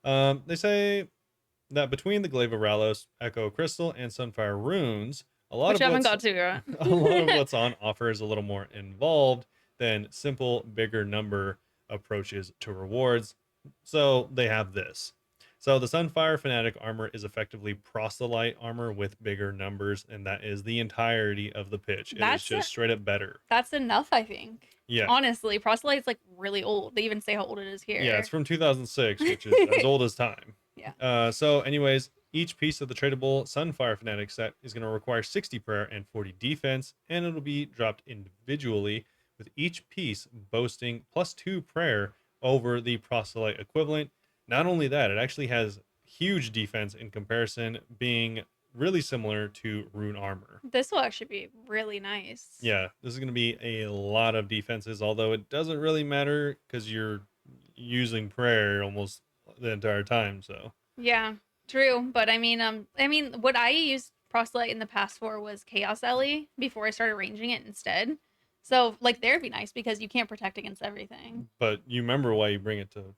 They say that between the Glaive of Ralos, Echo Crystal, and Sunfire runes, a lot Which of I haven't what's got to yet. a lot of what's on offer is a little more involved than simple bigger number approaches to rewards. So they have this. So the Sunfire Fanatic armor is effectively proselyte armor with bigger numbers, and that is the entirety of the pitch. It is That's just straight up better. That's enough, I think. Yeah. Honestly, Proselyte's like really old. They even say how old it is here. Yeah, it's from 2006, which is as old as time. Yeah. So, anyways, each piece of the tradable Sunfire Fanatic set is going to require 60 prayer and 40 defense, and it'll be dropped individually, with each piece boasting +2 prayer over the proselyte equivalent. Not only that, it actually has huge defense in comparison, being really similar to rune armor. This will actually be really nice. Yeah, this is going to be a lot of defenses, although it doesn't really matter because you're using prayer almost the entire time. So Yeah, true. But what I used Proselyte in the past for was Chaos Ellie before I started ranging it instead. So like there'd be nice because you can't protect against everything. but you remember why you bring it to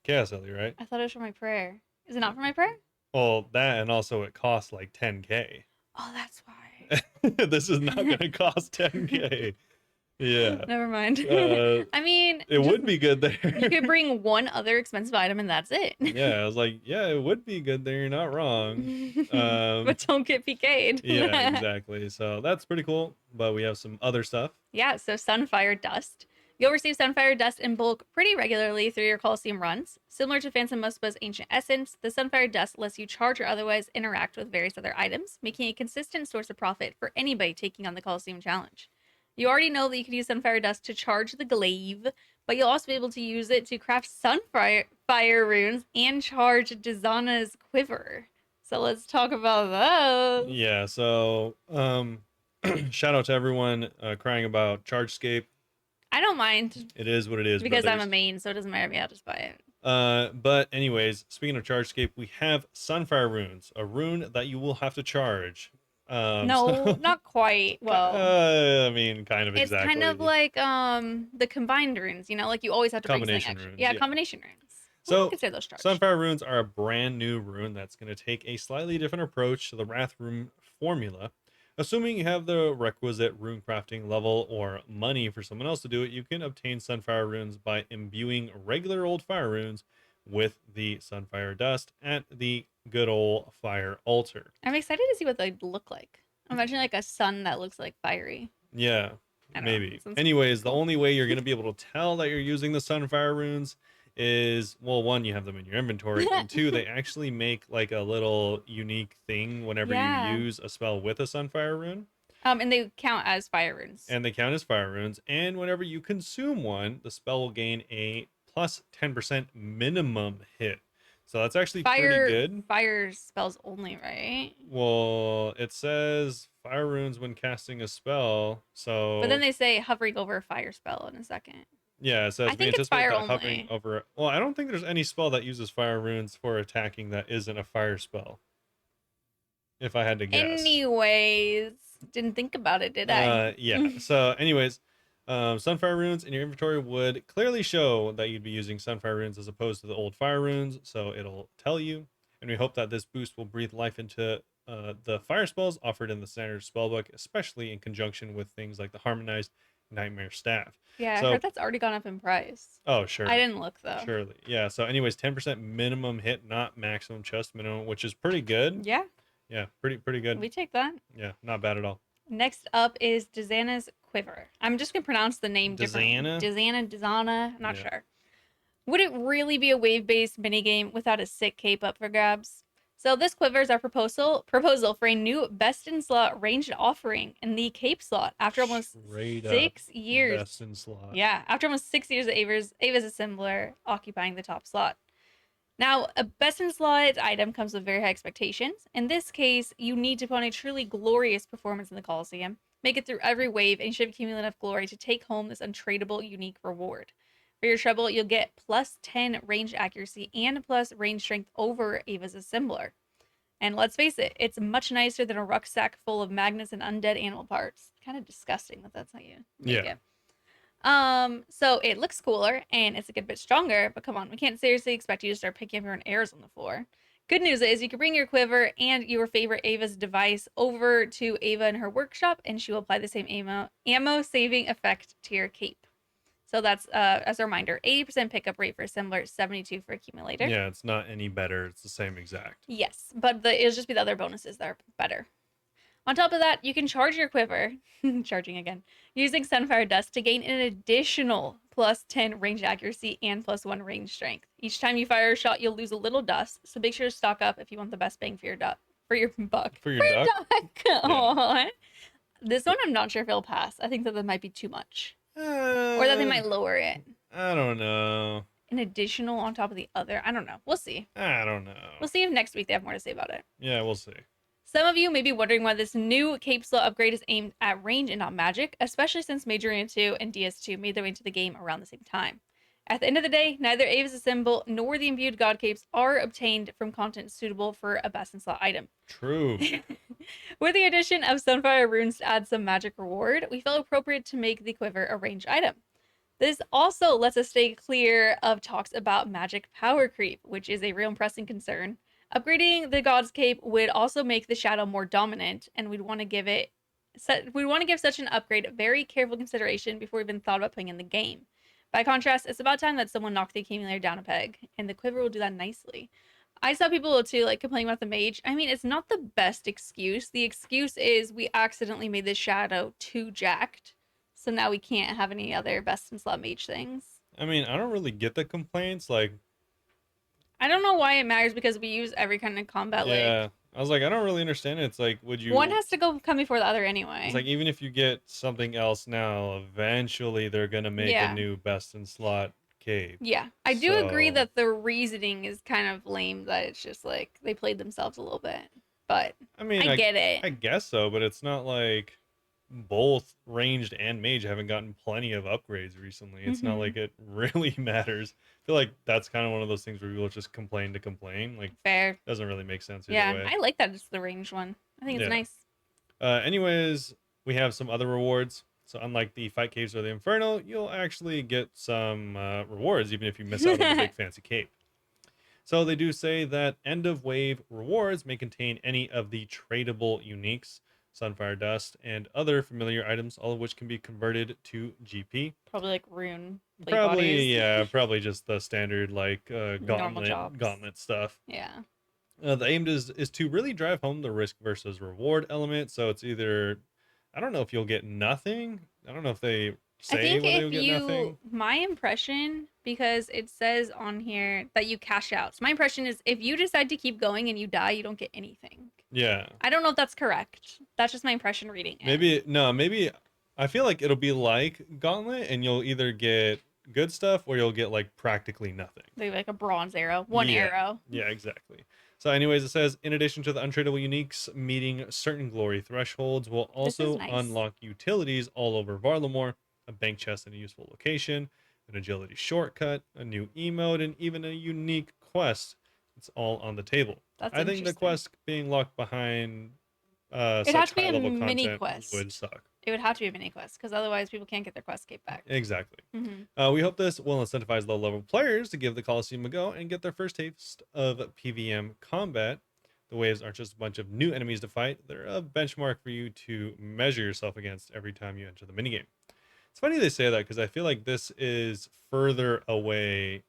Chaos Ellie, right? I thought it was for my prayer. Is it not for my prayer? Well, that, and also it costs like 10k. Oh, that's why. This is not going to cost 10k. Yeah. Never mind. Uh, I mean, it just would be good you could there. bring one other expensive item and that's it. Yeah, I was like, yeah, it would be good there. You're not wrong. But don't get PK'd. Yeah, exactly. So that's pretty cool. But we have some other stuff. Yeah, so Sunfire Dust. You'll receive Sunfire Dust in bulk pretty regularly through your Colosseum runs. Similar to Phantom Muspa's Ancient Essence, the Sunfire Dust lets you charge or otherwise interact with various other items, making a consistent source of profit for anybody taking on the Colosseum Challenge. You already know that you can use Sunfire Dust to charge the glaive, but you'll also be able to use it to craft Sunfire runes and charge Dizana's quiver. So let's talk about those. Yeah, so shout out to everyone crying about Chargescape. I don't mind It is what it is, because I'm a brothers. main, so it doesn't matter to me. I'll just buy it. But anyways, speaking of Chargescape, we have Sunfire runes, a rune that you will have to charge. No, So not quite. Well, I mean, kind of it's kind of exactly. like the combined runes, like you always have to bring something Combination extra. runes, Yeah, yeah. combination runes. We So consider those charged. Sunfire runes are a brand new rune that's going to take a slightly different approach to the Wrath rune formula. Assuming you have the requisite rune crafting level or money for someone else to do it, you can obtain Sunfire runes by imbuing regular old fire runes with the Sunfire dust at the good old fire altar. I'm excited to see what they look like. Imagine like a sun that looks like fiery. Yeah, I don't know. maybe. Sounds Anyways, the cool. only way you're going to be able to tell that you're using the Sunfire runes is, well, one, you have them in your inventory, and two, they actually make like a little unique thing whenever you Yeah. use a spell with a Sunfire rune. And they count as fire runes. And they count as fire runes. And whenever you consume one, the spell will gain a plus 10% minimum hit. So that's actually pretty good. Fire spells only, right? Well, it says fire runes when casting a spell. So But then they say hovering over a fire spell in a second. yeah, it says I we think it's anticipate fire that hovering only. over. Well, I don't think there's any spell that uses fire runes for attacking that isn't a fire spell. If I had to guess. Anyways, didn't think about it, did I? Yeah. So, anyways, Sunfire runes in your inventory would clearly show that you'd be using Sunfire runes as opposed to the old fire runes. So it'll tell you, and we hope that this boost will breathe life into the fire spells offered in the standard spellbook, especially in conjunction with things like the harmonized Nightmare Staff. Yeah, I So, heard that's already gone up in price. oh sure, I didn't look though. surely, yeah. So, anyways, 10% minimum hit, not maximum chest minimum, which is pretty good. Yeah, Yeah, pretty good. we take that. Yeah, not bad at all. Next up is Dizana's Quiver. I'm just gonna pronounce the name differently. Dizana. I'm not Yeah. sure. Would it really be a wave-based minigame without a sick cape up for grabs? So this quiver is our proposal for a new best in slot ranged offering in the cape slot after almost Straight up 6 years. best in slot. Yeah, after almost 6 years of Ava's Assembler occupying the top slot. Now, a best in slot item comes with very high expectations. In this case, you need to put on a truly glorious performance in the Colosseum, make it through every wave, and you should accumulate enough glory to take home this untradeable, unique reward. For your trouble, you'll get plus 10 range accuracy and plus range strength over Ava's Assembler. And let's face it, it's much nicer than a rucksack full of magnets and undead animal parts. Kind of disgusting that that's how you make it. So it looks cooler and it's a good bit stronger, but come on, we can't seriously expect you to start picking up your own arrows on the floor. Good news is you can bring your quiver and your favorite Ava's device over to Ava in her workshop, and she will apply the same ammo saving effect to your cape. So that's as a reminder, 80% pickup rate for assembler, 72 for accumulator. Yeah, it's not any better. It's the same exact. Yes, but it'll just be the other bonuses that are better. On top of that, you can charge your quiver, charging again, using Sunfire Dust to gain an additional plus 10 range accuracy and plus 1 range strength. Each time you fire a shot, you'll lose a little dust, so make sure to stock up if you want the best bang for your buck. For your duck? Yeah. This one I'm not sure if it'll pass. I think that might be too much. Or that they might lower it. I don't know. An additional on top of the other. I don't know. We'll see. I don't know. We'll see if next week they have more to say about it. Yeah, we'll see. Some of you may be wondering why this new cape slot upgrade is aimed at range and not magic, especially since Major Arena 2 and DS2 made their way into the game around the same time. At the end of the day, neither Ava's Assemble nor the imbued God Capes are obtained from content suitable for a best in slot item. True. With the addition of Sunfire runes to add some magic reward, we felt appropriate to make the quiver a ranged item. This also lets us stay clear of talks about magic power creep, which is a real pressing concern. Upgrading the God's Cape would also make the shadow more dominant, and we'd want to give it we want to give such an upgrade very careful consideration before we even thought about putting in the game. By contrast, it's about time that someone knocked the accumulator down a peg, and the quiver will do that nicely. I saw people too like complaining about the mage. I mean, it's not the best excuse. The excuse is we accidentally made this shadow too jacked, so now we can't have any other best in slot mage things. I mean, I don't really get the complaints. Like, I don't know why it matters because we use every kind of combat. Like yeah, I was like, I don't really understand it. It's like, would one you? has to go come before the other It's anyway. like even if you get something else now, eventually they're gonna make a Yeah. new best in slot cape. Yeah, I do agree So that the reasoning is kind of lame, that it's just like they played themselves a little bit. But I mean, I get it. I guess so, but it's not like both ranged and mage haven't gotten plenty of upgrades recently. It's not Hmm. like it really matters. I feel like that's kind of one of those things where people just complain to complain. Like, Fair. doesn't really make sense either Yeah, way. I like that it's the ranged one. I think it's Yeah. nice. Anyways, we have some other rewards. So unlike the fight caves or the inferno, you'll actually get some rewards even if you miss out on the big fancy cape. So they do say that end of wave rewards may contain any of the tradable uniques, sunfire dust, and other familiar items, all of which can be converted to GP. Probably like rune plate bodies, Probably, yeah, probably just the standard like normal jobs. gauntlet stuff. Yeah. The aim is to really drive home the risk versus reward element. So it's either, I don't know if you'll get nothing. I don't know if they I say think whether you'll if get you, nothing. my impression, because it says on here that you cash out. So my impression is if you decide to keep going and you die, you don't get anything. Yeah, I don't know if that's correct. That's just my impression reading it. maybe no, maybe I feel like it'll be like Gauntlet, and you'll either get good stuff or you'll get like practically nothing. Like a bronze arrow, one Yeah, arrow. yeah, exactly. So, anyways, it says in addition to the untradeable uniques meeting certain glory thresholds, will This is also nice. unlock utilities all over Varlamore, a bank chest in a useful location, an agility shortcut, a new emote, and even a unique quest. It's all on the table. That's I think the interesting. quest being locked behind It'd have such to be high a level mini content would quest. suck. It would have to be a mini quest because otherwise people can't get their quest cape back. Exactly. Hmm. We hope this will incentivize low level players to give the Colosseum a go and get their first taste of PvM combat. The waves aren't just a bunch of new enemies to fight, they're a benchmark for you to measure yourself against every time you enter the minigame. It's funny they say that because I feel like this is further away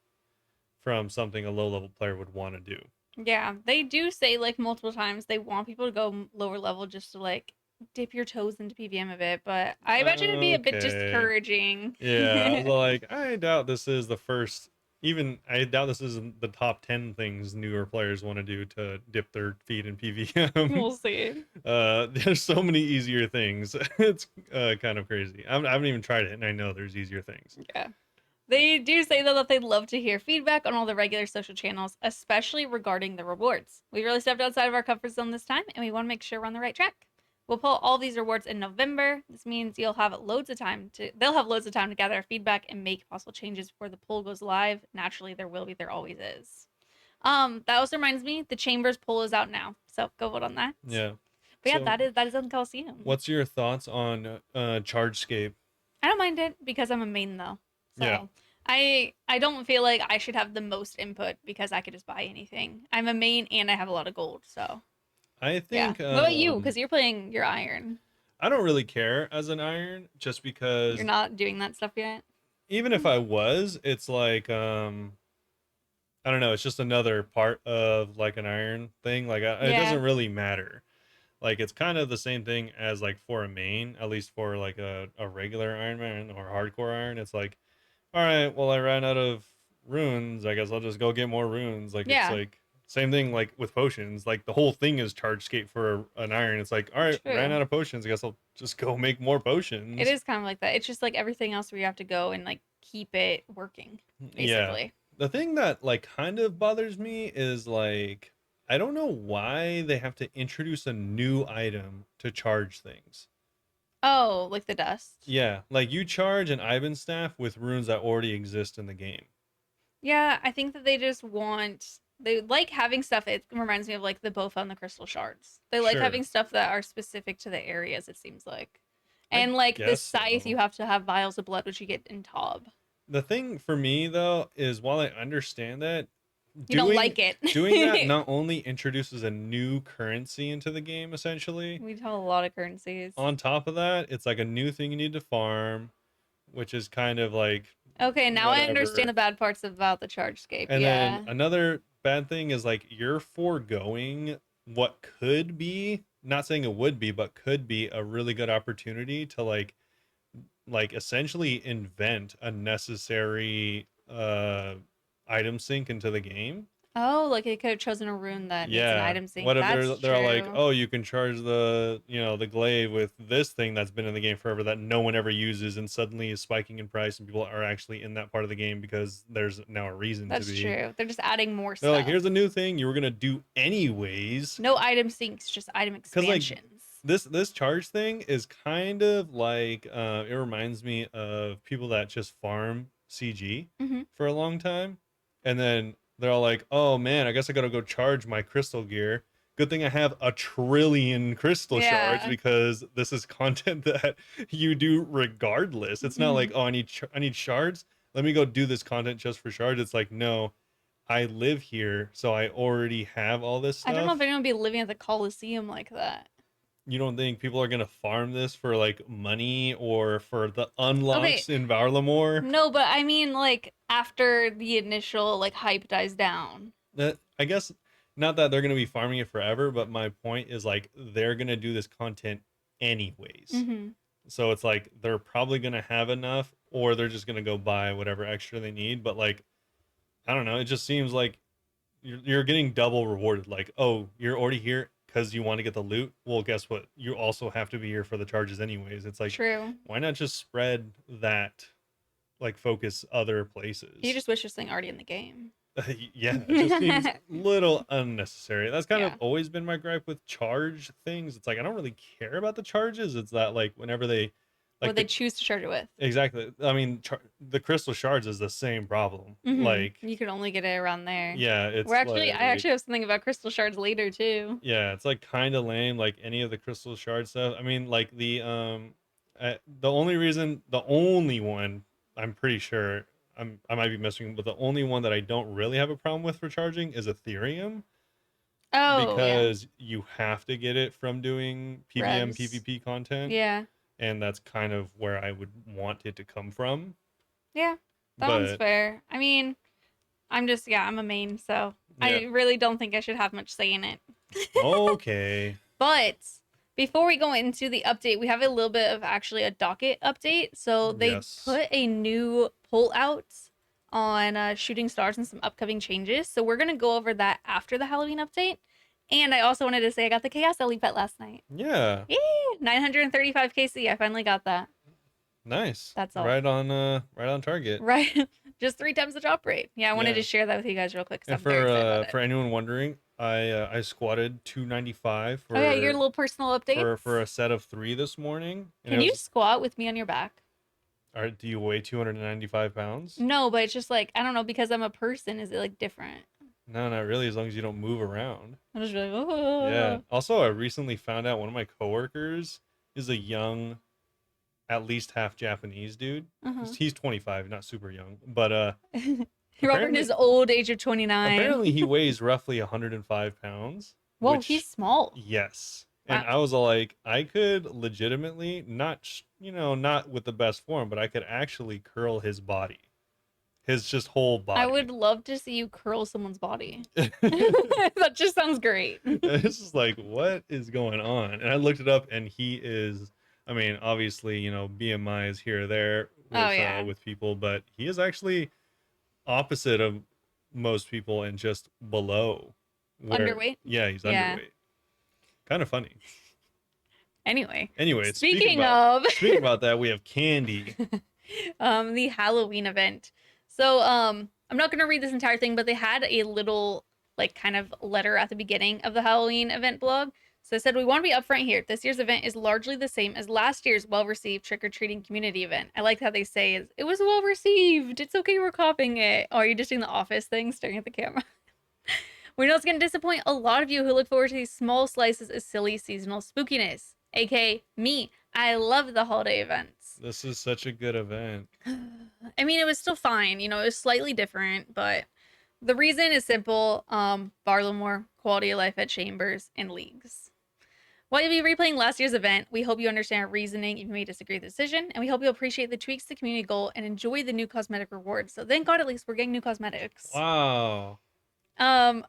from something a low level player would want to do. Yeah, they do say like multiple times they want people to go lower level just to like dip your toes into PVM a bit, but I imagine it'd be a bit Okay. discouraging. Yeah, I was like, I doubt this is the first. Even I doubt this isn't the top 10 things newer players want to do to dip their feet in PvM. We'll see. There's so many easier things. It's kind of crazy. I haven't even tried it, and I know there's easier things. Yeah. They do say though that they'd love to hear feedback on all the regular social channels, especially regarding the rewards. We really stepped outside of our comfort zone this time, and we want to make sure we're on the right track. We'll pull all these rewards in November. This means they'll have loads of time to gather feedback and make possible changes before the poll goes live. Naturally, there always is. That also reminds me, the Chambers poll is out now, so go vote on that. Yeah. But yeah, So, that is on Coliseum. what's your thoughts on Chargescape? I don't mind it because I'm a main though. Yeah, So I don't feel like I should have the most input because I could just buy anything. I'm a main and I have a lot of gold, so I yeah. think What about you? Because you're playing your iron. I don't really care as an iron, just You're because not doing that stuff yet. even if I was, it's like I don't know, it's just another part of like an iron thing. Like it Yeah. doesn't really matter. Like it's kind of the same thing as like for a main, at least for like a regular Iron Man or hardcore iron. It's like, all right, well I ran out of runes. I guess I'll just go get more runes. Like it's Yeah. like same thing like with potions. Like the whole thing is charge skate for an iron. It's like, all right, ran True. out of potions. I guess I'll just go make more It potions. is kind of like that. It's just like everything else where you have to go and like keep it working, Yeah. basically. The thing that like kind of bothers me is like I don't know why they have to introduce a new item to charge things. Oh, like the dust. Yeah, like you charge an Ivan staff with runes that already exist in the game. Yeah, I think that they just want they like having stuff. It reminds me of like the Bofa and the crystal shards. They like Sure. having stuff that are specific to the areas, it seems like. I And like the guess scythe, so. you have to have vials of blood, which you get in Tob. The thing for me though is while I understand that, You don't doing like it. doing that not only introduces a new currency into the game essentially, We have a lot of currencies. on top of that, it's like a new thing you need to farm, which is kind of like Okay, now I understand whatever. the bad parts about the chargescape. And then Yeah. another bad thing is like you're foregoing what could be, not saying it would be, but could be a really good opportunity to like essentially invent a necessary item sync into the game. Oh, like it could have chosen a rune that needs an Yeah. item sync. What if That's they're all like, true. oh, you can charge the the glaive with this thing that's been in the game forever that no one ever uses and suddenly is spiking in price and people are actually in that part of the game because there's now a reason to That's be. true. They're just adding more They're like, stuff. here's a new thing you were gonna do anyways. No item syncs, just item Because like expansions. this charge thing is kind of like it reminds me of people that just farm CG Hmm. for a long time, and then they're all like, "Oh man, I guess I gotta go charge my crystal gear. Good thing I have a trillion crystal shards Yeah. because this is content that you do regardless. It's not like Hmm. oh I need shards. Let me go do this content just for shards. It's like no, I live here, so I already have all this I don't know if stuff. anyone would be living at the Colosseum like that. You don't think people are gonna farm this for like money or for the Okay, unlocks in Varlamore? no, but I mean like after the initial like hype dies down. That I guess not that they're gonna be farming it forever, but my point is like they're gonna do this content anyways. Hmm. So it's like they're probably gonna have enough, or they're just gonna go buy whatever extra they need. But like I don't know, it just seems like you're getting double rewarded. Like oh, you're already here because you want to get the loot. Well, guess what? You also have to be here for the charges anyways. It's like True. why not just spread that like focus other You places? just wish this thing already in the game. Yeah, it just seems a little unnecessary. That's kind of Yeah. always been my gripe with charge things. It's like I don't really care about the charges. It's that like whenever they What like they the choose to charge it with. exactly. I mean, the crystal shards is the same problem. Like You can only get it around there. yeah, We're it's actually, I like actually have something about crystal shards later too. yeah, it's like kind of lame. Like any of the crystal shard stuff. I mean, like the only reason, the only one I'm pretty sure I might be missing, but the only one that I don't really have a problem with for charging is Ethereum Oh yeah, because you have to get it from doing PVM revs. PvP content, Yeah, and that's kind of where I would want it to come from. yeah, that one's But fair. I mean, I'm just yeah, I'm a main, so yeah, I really don't think I should have much say in it. okay, But before we go into the update, we have a little bit of actually a docket update. So they yes, put a new pull out on shooting stars and some upcoming changes. So we're gonna go over that after the Halloween update. And I also wanted to say I got the Chaos Ellie pet last night. yeah, Yay! 935 KC. I finally got that. nice, That's all. right on target. Right. Just 3 times the drop rate. Yeah, I wanted to Yeah. share that with you guys real quick because And I'm very excited about it. for anyone wondering, I squatted 295 Oh yeah, your little personal for updates. a set of 3 this morning, and it Can you was. squat with me on your back? Do you weigh 295 pounds? No, but it's just like I don't know because I'm a person. Is it like different? No, not really. As long as you don't move around. I'm just like Yeah. oh. Also, I recently found out one of my coworkers is a young, at least half Japanese dude. Uh-huh. He's 25, not super young, but Robert in apparently his old age of 29. apparently he weighs roughly 105 pounds, Whoa, he's which small. yes. And Wow. I was all like, I could legitimately not, not with the best form, but I could actually curl his body, his just whole I body. would love to see you curl someone's body. That just sounds great. It's just like, what is going on? And I looked it up, and he is. I mean, obviously, BMI is here or there Oh yeah. with people, but he is actually opposite of most people and just below. Where, Underweight? yeah, he's Yeah. underweight. Kind of funny. Anyway, Anyway, speaking of speaking about that, we have candy. the Halloween event. So I'm not gonna read this entire thing, but they had a little like kind of letter at the beginning of the Halloween event blog. So it said we want to be upfront here. This year's event is largely the same as last year's well-received trick-or-treating community event. I like how they say it was well received. It's okay we're copying it. Oh, are you just doing the office thing, staring at the camera? We know it's going to disappoint a lot of you who look forward to these small slices of silly seasonal spookiness, aka me. I love the holiday events. This is such a good event. I mean, it was still fine. You know, it was slightly different, but The reason is simple. Barlowmore, quality of life at Chambers, and leagues. While you'll be replaying last year's event, we hope you understand our reasoning if you may disagree with the decision, and we hope you'll appreciate the tweaks to the community goal and enjoy the new cosmetic rewards. So thank God at least we're getting new cosmetics. Wow. Um,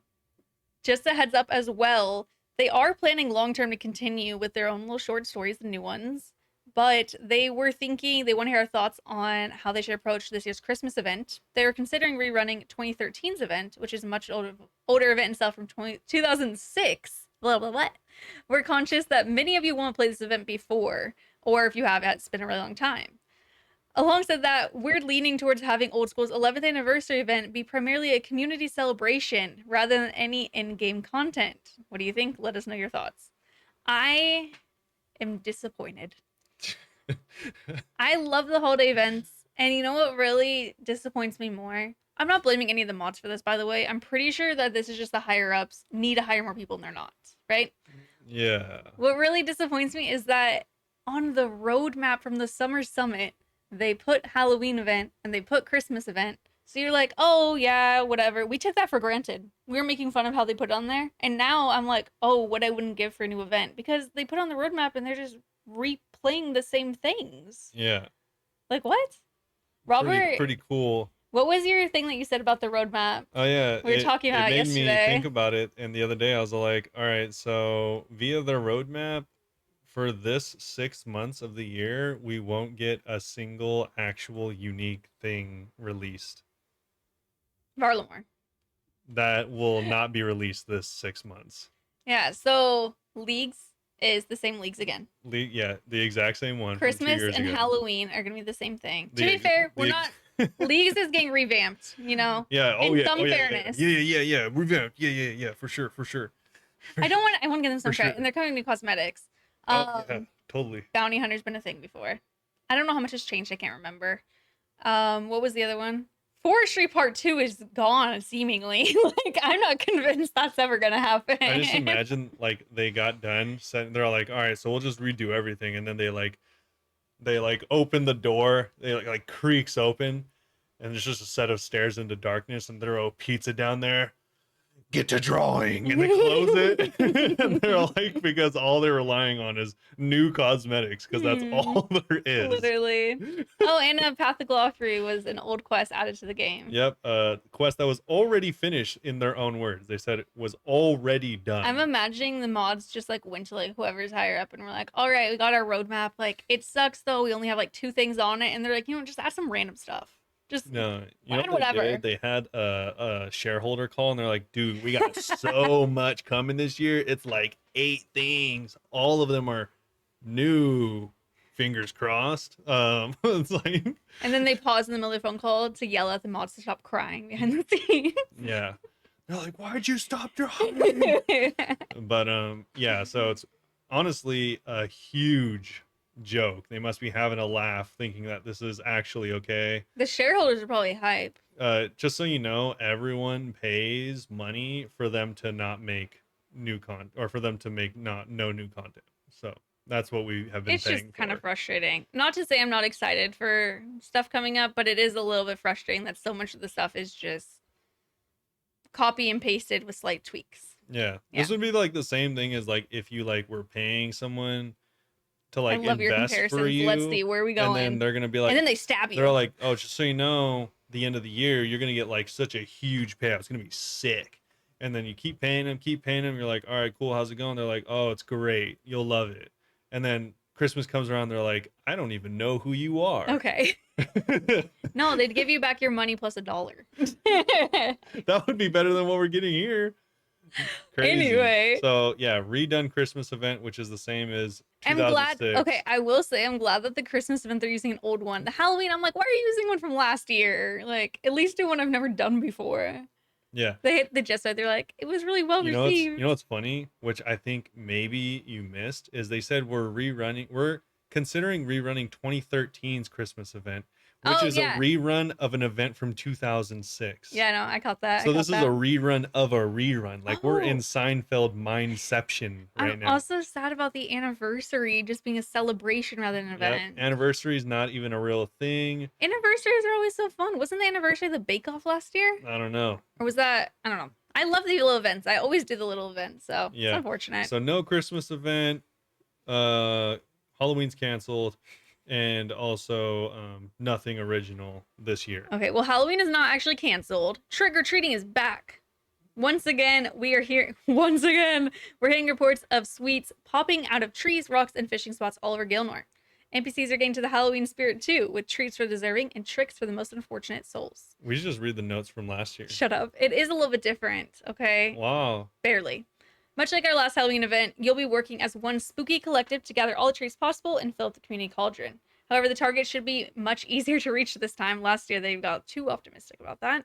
just a heads up as well, they are planning long term to continue with their own little short stories, the new ones. But they were thinking they want to hear our thoughts on how they should approach this year's Christmas event. They were considering rerunning 2013's event, which is a much older event itself from 2006. Blah blah blah. We're conscious that many of you won't play this event before, or if you have, it's been a really long time. Alongside that, we're leaning towards having Old School's 11th anniversary event be primarily a community celebration rather than any in-game content. What do you think? Let us know your thoughts. I am disappointed. I love the holiday events, and you know what really disappoints me more? I'm not blaming any of the mods for this, by the way. I'm pretty sure that this is just the higher ups need to hire more people and they're not, right? Yeah. What really disappoints me is that on the roadmap from the summer summit, they put Halloween event and they put Christmas event. So you're like, oh yeah, whatever. We took that for granted. We were making fun of how they put it on there. And now I'm like, oh, what I wouldn't give for a new event. Because they put on the roadmap and they're just replaying the same things. Yeah. Like what? Robert, Pretty cool. what was your thing that you said about the roadmap? Oh yeah, We were talking about it it made me yesterday. think about it, and the other day I was like, all right, so via the roadmap for this 6 months of the year, we won't get a single actual unique thing released. Varlamore. That will not be released this 6 months. Yeah, so leagues is the same leagues again. Yeah, the exact same one from 2 Christmas years and ago. Halloween are gonna be the same thing. To The be ex- fair, we're the not. ex- Leagues is getting revamped, you know. Yeah. Oh In yeah. some Oh yeah. fairness, Yeah. Revamped. Yeah. For sure. I don't want. I want to give them some For credit, sure. and they're coming new cosmetics. Oh yeah. Totally. Bounty hunter's been a thing before. I don't know how much has changed. I can't remember. What was the other one? Forestry Part 2 is gone, seemingly. Like, I'm not convinced that's ever gonna happen. I just imagine like they got done, they're all like, all right, so we'll just redo everything, and then they open the door, they like creaks open, and there's just a set of stairs into darkness, and throw pizza down there. Get to drawing, and they close it. And they're like, because all they're relying on is new cosmetics, because that's all there is. Literally. Oh, and Path of Glory was an old quest added to the game. Yep, quest that was already finished in their own words. They said it was already done. I'm imagining the mods just like went to like whoever's higher up and we're like, all right, we got our roadmap. Like, it sucks though. We only have like 2 things on it, and they're like, you know, just add some random stuff. Just No, you know add what they whatever. did? They had a shareholder call, and they're like, dude, we got so much coming this year. It's like 8 things. All of them are new. Fingers crossed. It's like, And then they pause in the middle of the phone call to yell at the mods to stop crying behind the scenes. yeah. They're like, why'd you stop drawing? But yeah, so it's honestly a huge joke. They must be having a laugh thinking that this is actually okay. The shareholders are probably hype. Just so you know, everyone pays money for them to not make new content, or for them to make no new content. So that's what we have been It's paying just kind for. of frustrating. Not to say I'm not excited for stuff coming up, but it is a little bit frustrating that so much of the stuff is just copy and pasted with slight tweaks. Yeah. Yeah. This would be like the same thing as like if you like were paying someone to I like love your invest for comparisons. you, Let's see, where are we going? and then they're gonna be like, and then they stab you. they're like, oh, just so you know, the end of the year you're gonna get like such a huge payout. It's gonna be sick. And then you keep paying them. You're like, all right, cool. How's it going? They're like, oh, it's great. You'll love it. And then Christmas comes around. They're like, I don't even know who you are. Okay. No, they'd give you back your money plus $1. That would be better than what we're getting here. Crazy. Anyway. So yeah, redone Christmas event, which is the same as 2006. I'm glad. Okay, I will say I'm glad that the Christmas event they're using an old one. The Halloween, I'm like, why are you using one from last year? Like, at least do one I've never done before. Yeah. They hit the gist. They're like, it was really well received. You know what's funny, which I think maybe you missed, is they said we're considering rerunning 2013's Christmas event, which Oh is a yeah. rerun of an event from 2006. Yeah, no, I caught that. I So caught this is a that. rerun of a rerun. Like we're in Oh, Seinfeld mindception I'm right now. also sad about the anniversary just being a celebration rather than an Yep. event. Anniversary is not even a real thing. Anniversaries are always so fun. Wasn't the anniversary of the Bake Off last year? I don't know. Or was that, I don't know. I love the little events. I always do the little events, so it's Yeah. unfortunate. So no Christmas event. Halloween's canceled, and also nothing original this year. Okay, well, Halloween is not actually canceled. Trick or treating is back. Once again, we are here. Once again, we're hearing reports of sweets popping out of trees, rocks, and fishing spots all over Gilnor. NPCs are getting to the Halloween spirit too, with treats for the deserving and tricks for the most unfortunate souls. We should just read the notes from last year. Shut up. It is a little bit different, okay? Wow. Barely. Much like our last Halloween event, you'll be working as one spooky collective to gather all the treats possible and fill up the community cauldron. However, the target should be much easier to reach this time. Last year, they got too optimistic about that.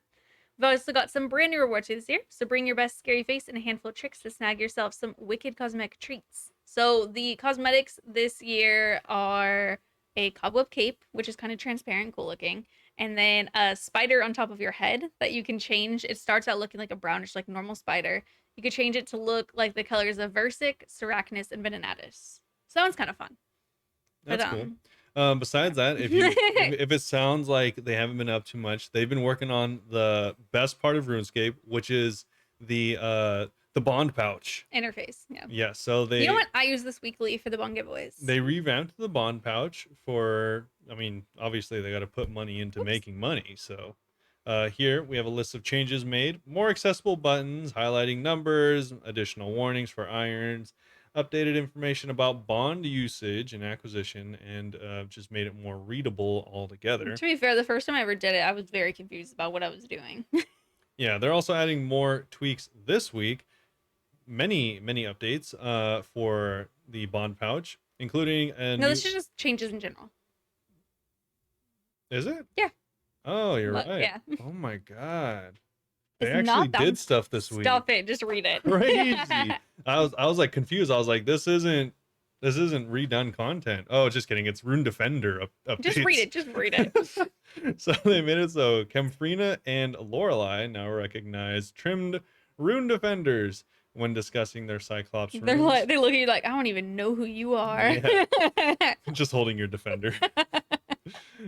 We've also got some brand new rewards this year, so bring your best scary face and a handful of tricks to snag yourself some wicked cosmetic treats. So the cosmetics this year are a cobweb cape, which is kind of transparent and cool looking, and then a spider on top of your head that you can change. It starts out looking like a brownish, like normal spider. You could change it to look like the colors of Versic, Seracnus, and Venenatus. So that one's kind of fun. That's But cool. Besides that, if it sounds like they haven't been up too much, they've been working on the best part of RuneScape, which is the bond pouch. interface, yeah. Yeah, so You know what? I use this weekly for the bond giveaways. they revamped the bond pouch for, I mean, obviously they got to put money into making money. So here we have a list of changes made, more accessible buttons, highlighting numbers, additional warnings for irons, updated information about bond usage and acquisition, and just made it more readable altogether. To be fair, the first time I ever did it, I was very confused about what I was doing. Yeah, they're also adding more tweaks this week. Many updates for the bond pouch, including a No, new... this is just changes in general. Is it? Yeah. Oh, you're But, right. yeah. Oh my god. They It's actually not that- did stuff this week. Stop it. Just read it. Crazy. I was like confused. I was like, this isn't redone content. Oh, just kidding. It's Rune Defender updates. Just read it. Just read it. So they made it so Kemfrina and Lorelei now recognize trimmed Rune Defenders when discussing their Cyclops runes. They're like, they look at you like, I don't even know who you are. Yeah. Just holding your defender.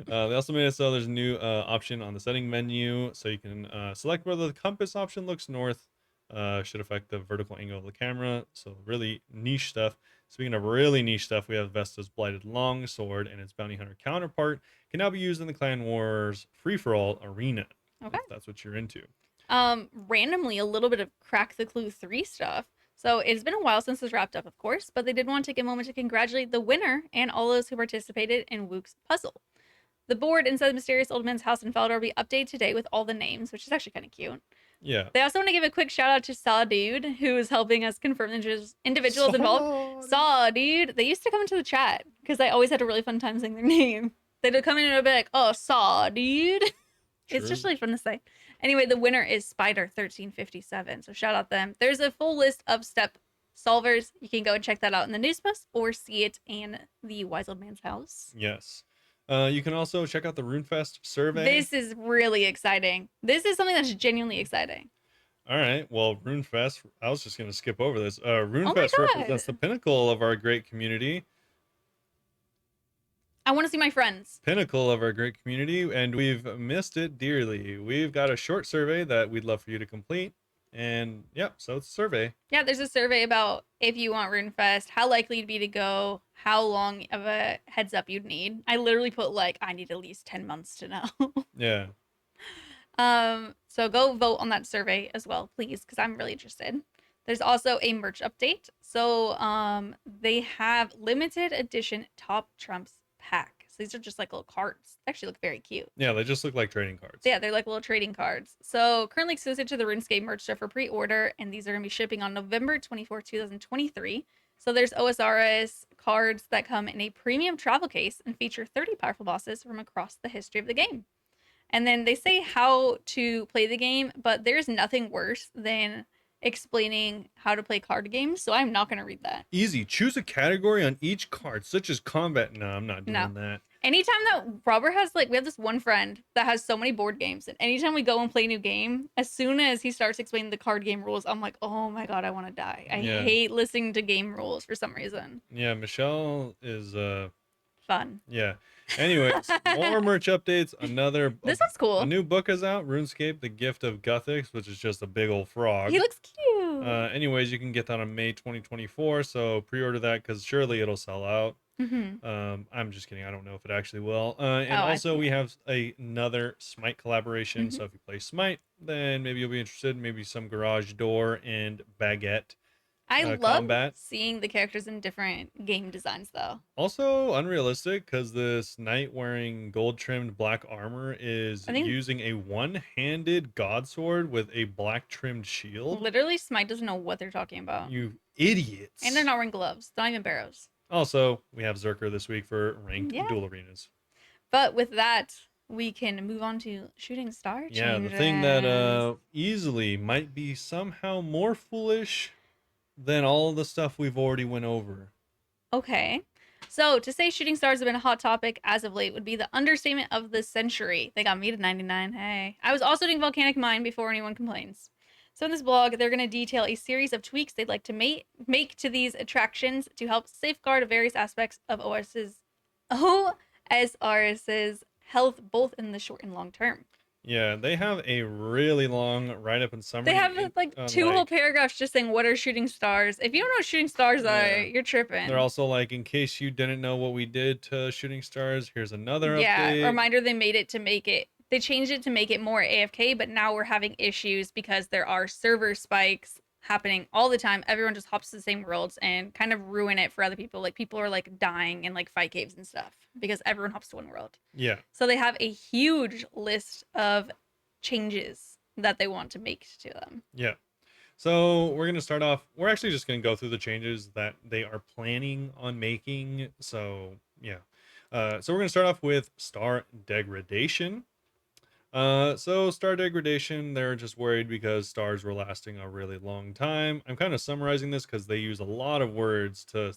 They also made it so there's a new option on the setting menu, so you can select whether the compass option looks north. Should affect the vertical angle of the camera. So really niche stuff. Speaking of really niche stuff, we have Vesta's Blighted Longsword and its Bounty Hunter counterpart can now be used in the Clan Wars free-for-all arena. Okay. If that's what you're into. Randomly, a little bit of Crack the Clue 3 stuff. So it's been a while since this wrapped up, of course, but they did want to take a moment to congratulate the winner and all those who participated in Wook's puzzle. The board inside the mysterious old man's house in Falador will be updated today with all the names, which is actually kind of cute. Yeah. They also want to give a quick shout out to Saw Dude, who is helping us confirm the individuals involved. Saw Dude. They used to come into the chat because I always had a really fun time saying their name. They'd come in and be like, "Oh, Saw Dude." It's just really fun to say. Anyway, the winner is Spider1357. So shout out them. There's a full list of step solvers. You can go and check that out in the news post or see it in the Wise Old Man's house. Yes. You can also check out the RuneFest survey. This is really exciting. This is something that's genuinely exciting. All right. Well, RuneFest, I was just going to skip over this. Oh RuneFest represents the pinnacle of our great community. I want to see my friends. Pinnacle of our great community, and we've missed it dearly. We've got a short survey that we'd love for you to complete. And yeah, so it's a survey. Yeah, there's a survey about if you want RuneFest, how likely you'd be to go, how long of a heads up you'd need. I literally put like, I need at least 10 months to know. Yeah. So go vote on that survey as well, please, because I'm really interested. There's also a merch update. So they have limited edition Top Trumps pack. So these are just like little cards. They actually look very cute. Yeah, they just look like trading cards. Yeah, they're like little trading cards. So currently exclusive to the RuneScape merch store for pre-order, and these are going to be shipping on November 24, 2023. So there's OSRS cards that come in a premium travel case and feature 30 powerful bosses from across the history of the game. And then they say how to play the game, but there's nothing worse than explaining how to play card games, so I'm not going to read that. Easy. Choose a category on each card, such as combat. No, I'm not doing that. Anytime that Robert has we have this one friend that has so many board games, and anytime we go and play a new game, as soon as he starts explaining the card game rules, I'm like, oh my god, I want to die. I Yeah. hate listening to game rules for some reason. Yeah, Michelle is Fun. yeah. Anyways, more merch updates. This one's A cool. new book is out, RuneScape: The Gift of Guthix, which is just a big old frog. He looks cute. Anyways, you can get that on May 2024, so pre-order that because surely it'll sell out. Mm-hmm. I'm just kidding. I don't know if it actually will. Oh, And also we yeah. have another Smite collaboration. Mm-hmm. So if you play Smite, then maybe you'll be interested. Maybe some Garage Door and Baguette I love combat. seeing the characters in different game designs, though. Also unrealistic because this knight wearing gold trimmed black armor is I think using a one-handed god sword with a black trimmed shield. literally Smite doesn't know what they're talking about. You And they're idiots. not wearing gloves. Not even barrows. Also, we have Zerker this week for ranked Yeah. duel arenas. But with that, we can move on to shooting star Yeah, the changes. thing that easily might be somehow more foolish than all the stuff we've already went over. Okay. So to say shooting stars have been a hot topic as of late would be the understatement of the century. They got me to 99. Hey. I was also doing volcanic mine before anyone complains. So in this blog, they're going to detail a series of tweaks they'd like to make to these attractions to help safeguard various aspects of OSRS's health both in the short and long term. Yeah, they have a really long write-up and summary. They have on, two whole paragraphs just saying what are shooting stars. If you don't know what shooting stars are, you're tripping. They're also like, in case you didn't know what we did to shooting stars, here's another update. Reminder they made it to make it. They changed it to make it more AFK, but now we're having issues because there are server spikes happening all the time. Everyone just hops to the same worlds and kind of ruin it for other people. Like people are dying in fight caves and stuff because everyone hops to one world. Yeah. So they have a huge list of changes that they want to make to them. Yeah. So we're going to start off. We're actually just going to go through the changes that they are planning on making. So, yeah. So we're going to start off with star degradation. So star degradation, they're just worried because stars were lasting a really long time. I'm kind of summarizing this because they use a lot of words to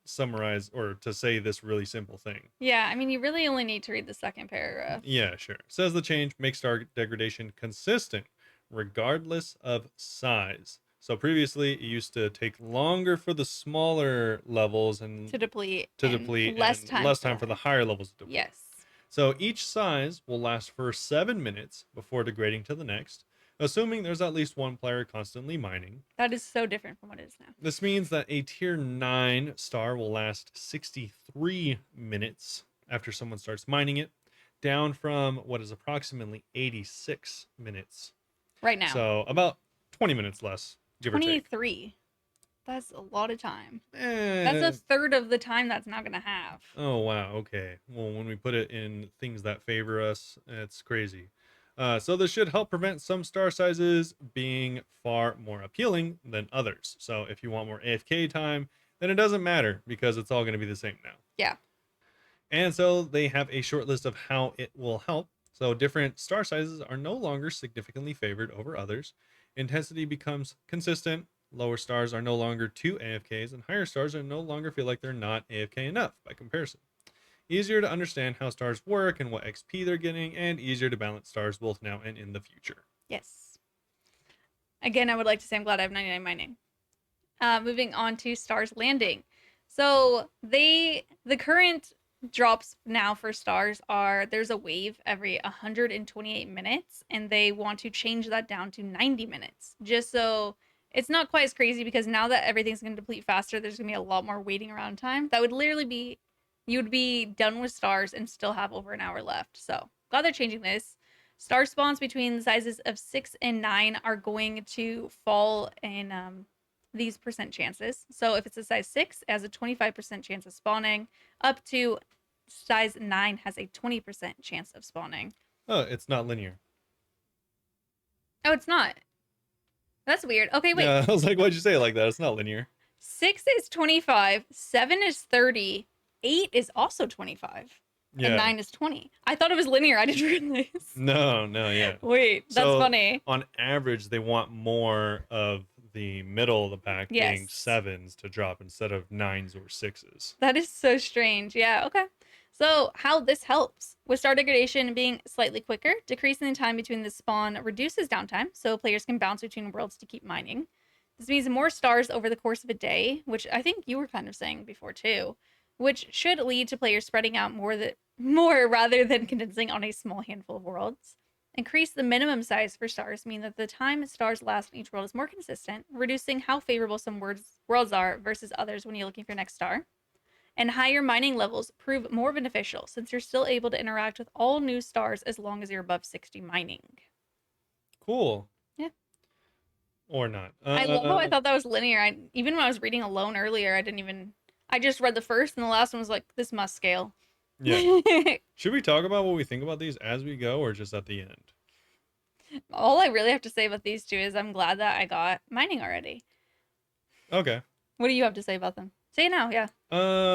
summarize or to say this really simple thing. Yeah, I mean, you really only need to read the second paragraph. Yeah, sure. Says the change makes star degradation consistent regardless of size. So previously it used to take longer for the smaller levels and to deplete less time for the higher levels to deplete. Yes. So each size will last for 7 minutes before degrading to the next, assuming there's at least one player constantly mining. That is so different from what it is now. This means that a tier 9 star will last 63 minutes after someone starts mining it, down from what is approximately 86 minutes. Right now. So about 20 minutes less, give or take. 23. That's a lot of time. That's a third of the time that's not going to have. Oh, wow. Okay. Well, when we put it in things that favor us, it's crazy. So this should help prevent some star sizes being far more appealing than others. So if you want more AFK time, then it doesn't matter because it's all going to be the same now. Yeah. And so they have a short list of how it will help. So different star sizes are no longer significantly favored over others. Intensity becomes consistent. Lower stars are no longer 2 AFKs, and higher stars are no longer feel like they're not AFK enough by comparison. Easier to understand how stars work and what XP they're getting, and easier to balance stars both now and in the future. Yes. Again, I would like to say I'm glad I have 99 mining. Moving on to stars landing. So the current drops now for stars are there's a wave every 128 minutes, and they want to change that down to 90 minutes just so it's not quite as crazy, because now that everything's going to deplete faster, there's going to be a lot more waiting around time. That would literally be, you would be done with stars and still have over an hour left. So glad they're changing this. Star spawns between the sizes of 6 and 9 are going to fall in these percent chances. So if it's a size 6, it has a 25% chance of spawning. Up to size 9 has a 20% chance of spawning. Oh, it's not linear. Oh, it's not. That's weird. Okay, wait. Yeah, I was like, why'd you say it like that? It's not linear. 6 is 25, 7 is 30, 8 is also 25, and 9 is 20. I thought it was linear. I didn't realize. No, yeah. Wait, that's funny. On average, they want more of the middle of the pack being 7s to drop instead of 9s or 6s. That is so strange. Yeah, okay. So, how this helps. With star degradation being slightly quicker, decreasing the time between the spawn reduces downtime, so players can bounce between worlds to keep mining. This means more stars over the course of a day, which I think you were kind of saying before too, which should lead to players spreading out more rather than condensing on a small handful of worlds. Increase the minimum size for stars mean that the time stars last in each world is more consistent, reducing how favorable some worlds are versus others when you're looking for your next star. And higher mining levels prove more beneficial since you're still able to interact with all new stars as long as you're above 60 mining. Cool. Yeah. Or not. I love how I thought that was linear. Even when I was reading alone earlier, I just read the first and the last one was like, this must scale. Yeah. Should we talk about what we think about these as we go or just at the end? All I really have to say about these two is I'm glad that I got mining already. Okay. What do you have to say about them? Say it now, yeah.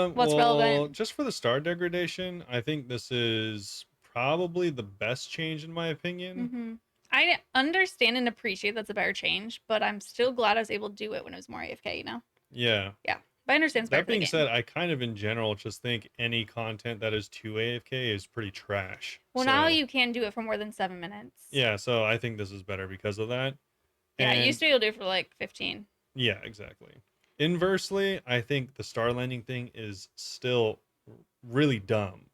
What's Well, relevant? just for the star degradation, I think this is probably the best change in my opinion. I understand and appreciate that's a better change, but I'm still glad I was able to do it when it was more AFK, Yeah. Yeah. But I understand it's better That for the being game. said, I kind of in general just think any content that is too AFK is pretty trash. Well, now you can do it for more than 7 minutes. Yeah, so I think this is better because of that. Yeah, And you used to be able to do it for like 15. yeah, exactly. Inversely, I think the star landing thing is still really dumb.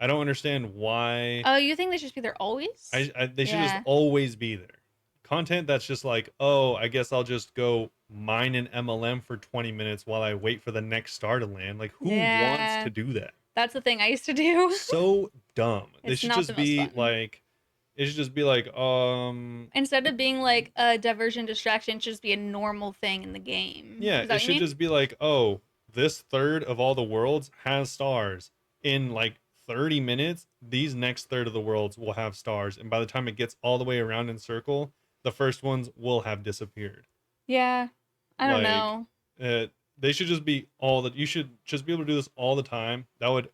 I don't understand why. Oh, you think they should just be there always? They should just Yeah. always be there. Content that's just like, oh, I guess I'll just go mine an MLM for 20 minutes while I wait for the next star to land. Like, who wants Yeah. to do that? That's the thing I used to do. So dumb. It's not the most fun. It should just be like, Instead of being like a diversion distraction, it should just be a normal thing in the game. yeah, Is that it what you should mean? just be like, oh, this third of all the worlds has stars. In like 30 minutes, these next third of the worlds will have stars. And by the time it gets all the way around in circle, the first ones will have disappeared. Yeah. I don't Like, know. they should just be you should just be able to do this all the time. That would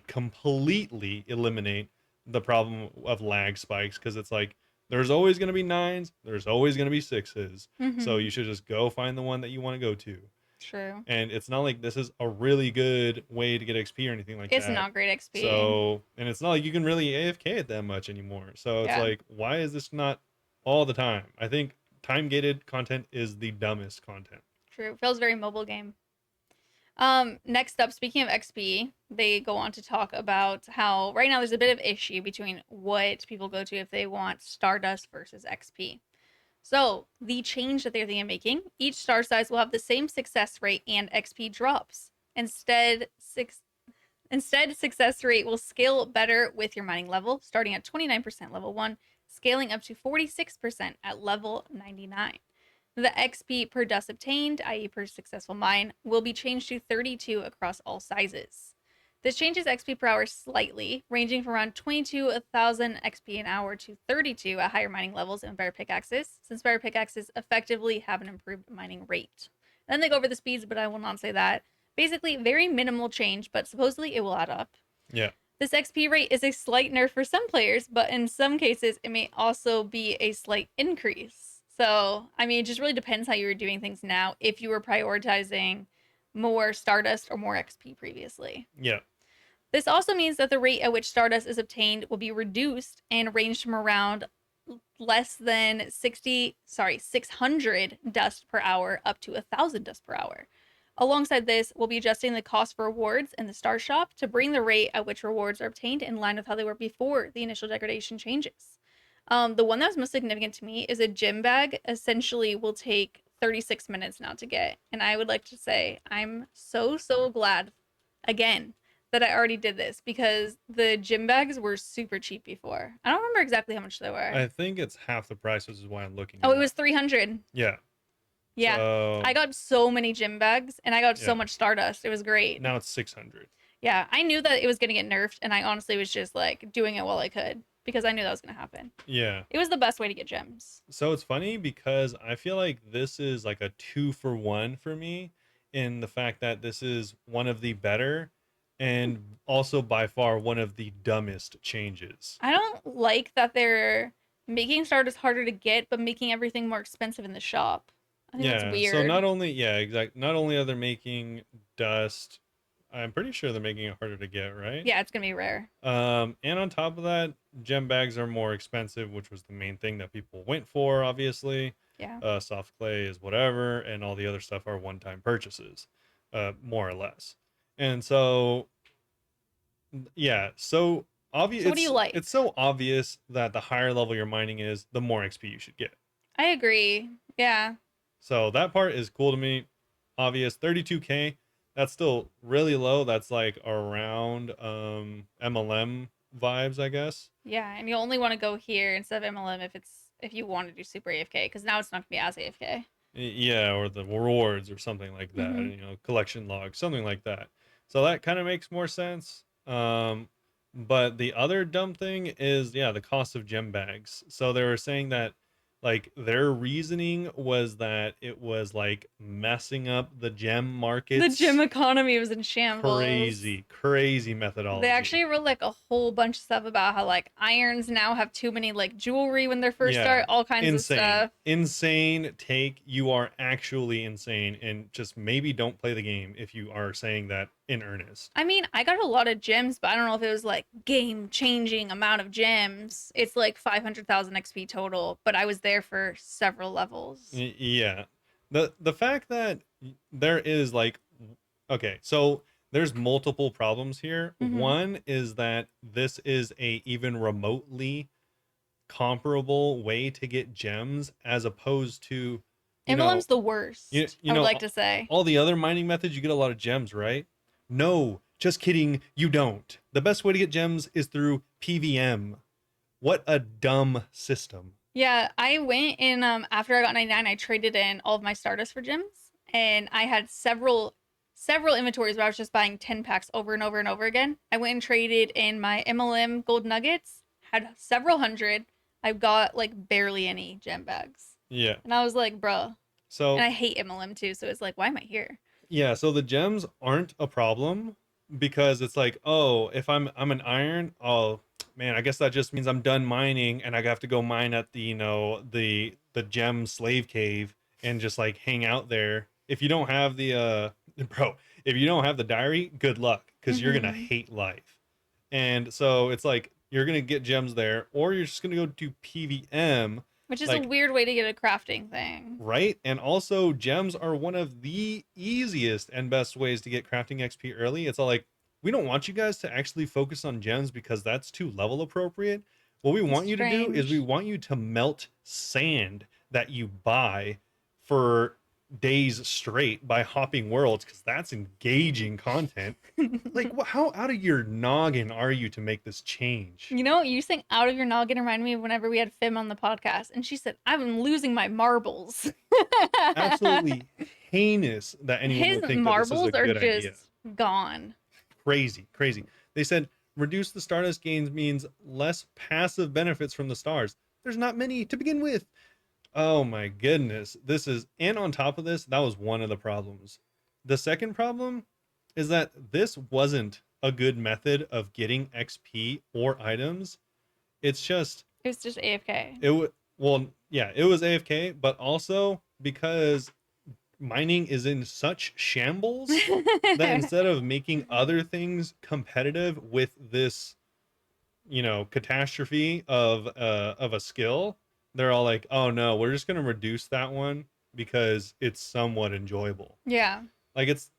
completely eliminate the problem of lag spikes because it's like there's always going to be nines, there's always going to be sixes. So you should just go find the one that you want to go to. True. And it's not like this is a really good way to get XP or anything like It's that. not great XP. So, and it's not like you can really AFK it that much anymore. So it's like, why is this not all the time? I think time gated content is the dumbest content. True. Feels very mobile game. Next up, speaking of XP, they go on to talk about how right now there's a bit of issue between what people go to if they want Stardust versus XP. So the change that they're thinking of making, each star size will have the same success rate and XP drops. Instead, success rate will scale better with your mining level, starting at 29% level 1, scaling up to 46% at level 99. The XP per dust obtained, i.e. per successful mine, will be changed to 32 across all sizes. This changes XP per hour slightly, ranging from around 22,000 XP an hour to 32 at higher mining levels in better pickaxes, since better pickaxes effectively have an improved mining rate. Then they go over the speeds, but I will not say that. Basically, very minimal change, but supposedly it will add up. Yeah. This XP rate is a slight nerf for some players, but in some cases, it may also be a slight increase. So, I mean, it just really depends how you were doing things now, if you were prioritizing more Stardust or more XP previously. Yeah. This also means that the rate at which Stardust is obtained will be reduced and ranged from around less than 600 dust per hour up to 1,000 dust per hour. Alongside this, we'll be adjusting the cost for rewards in the Star Shop to bring the rate at which rewards are obtained in line with how they were before the initial degradation changes. The one that was most significant to me is a gym bag. Essentially, will take 36 minutes now to get. And I would like to say I'm so glad, again, that I already did this because the gym bags were super cheap before. I don't remember exactly how much they were. I think it's half the price, which is why I'm looking. Oh, it was 300. Yeah. Yeah. So, I got so many gym bags and I got so much Stardust. It was great. Now it's 600. Yeah, I knew that it was going to get nerfed and I honestly was just like doing it while I could because I knew that was going to happen. Yeah. It was the best way to get gems. So it's funny because I feel like this is like a 2-for-1 for me in the fact that this is one of the better and also by far one of the dumbest changes. I don't like that they're making Stardust harder to get but making everything more expensive in the shop. I think that's weird. So not only are they making dust I'm pretty sure they're making it harder to get, right? Yeah, it's gonna be rare. And on top of that, gem bags are more expensive, which was the main thing that people went for, obviously. Yeah. Soft clay is whatever, and all the other stuff are one-time purchases, more or less. And so, yeah, so obvious. So what do you like? It's so obvious that the higher level your mining is, the more XP you should get. I agree. Yeah. So that part is cool to me. Obvious. 32K. That's still really low. That's like around MLM vibes, I guess. Yeah, and you only want to go here instead of MLM if you want to do super AFK, because now it's not gonna be as AFK. Yeah, or the rewards or something like that. Mm-hmm. Collection log, something like that. So that kind of makes more sense. But the other dumb thing is, yeah, the cost of gem bags. So they were saying that like their reasoning was that it was like messing up the gem The gym markets. economy was in shambles. Crazy They methodology. actually wrote like a whole bunch of stuff about how like irons now have too many like jewelry when they're first Yeah, start, all kinds of insane. stuff. Insane take. You are actually insane, and just maybe don't play the game if you are saying that in earnest. I mean, I got a lot of gems, but I don't know if it was like game changing amount of gems. It's like 500,000 XP total, but I was there for several levels. Yeah. The fact that there is like, okay, so there's multiple problems here. Mm-hmm. One is that this is a even remotely comparable way to get gems as opposed to, you know, MLM's the worst, you I would know like to say. all the other mining methods you get a lot of gems, right? No, just kidding, you don't. The best way to get gems is through PVM. What a dumb system. Yeah, I went in after I got 99, I traded in all of my Stardust for gems, and I had several inventories where I was just buying 10 packs over and over and over again. I went and traded in my MLM gold nuggets, had several hundred. I got like barely any gem bags. Yeah. And I was like, bruh. And So I hate MLM too, so it's like, why am I here? yeah, so the gems aren't a problem because it's like, oh, if I'm an iron, oh man, I guess that just means I'm done mining and I have to go mine at the, the gem slave cave and just like hang out there. If you don't have the bro, if you don't have the diary, good luck because you're gonna Mm-hmm. hate life. And so it's like you're gonna get gems there, or you're just gonna go to PVM, Which is a like, weird way to get a crafting thing. right? And also, gems are one of the easiest and best ways to get crafting XP early. It's all like, we don't want you guys to actually focus on gems because that's too level appropriate. What we It's want you to do is we strange. want you to melt sand that you buy for days straight by hopping worlds because that's engaging content. Like, how out of your noggin are you to make this change? You know, you saying out of your noggin reminded me of whenever we had Fim on the podcast, and she said, I'm losing my marbles. Absolutely heinous that anyone His would think that this is a marbles are good just idea. gone. Crazy. They said reduce the Stardust gains means less passive benefits from the stars. There's not many to begin with. Oh my goodness. This is, and on top of this, that was one of the problems. The second problem is that this wasn't a good method of getting XP or items. It's just, It was just AFK. well, yeah, it was AFK, but also because mining is in such shambles that instead of making other things competitive with this, catastrophe of a skill, they're all like, oh no, we're just going to reduce that one because it's somewhat enjoyable. Yeah. Like, it's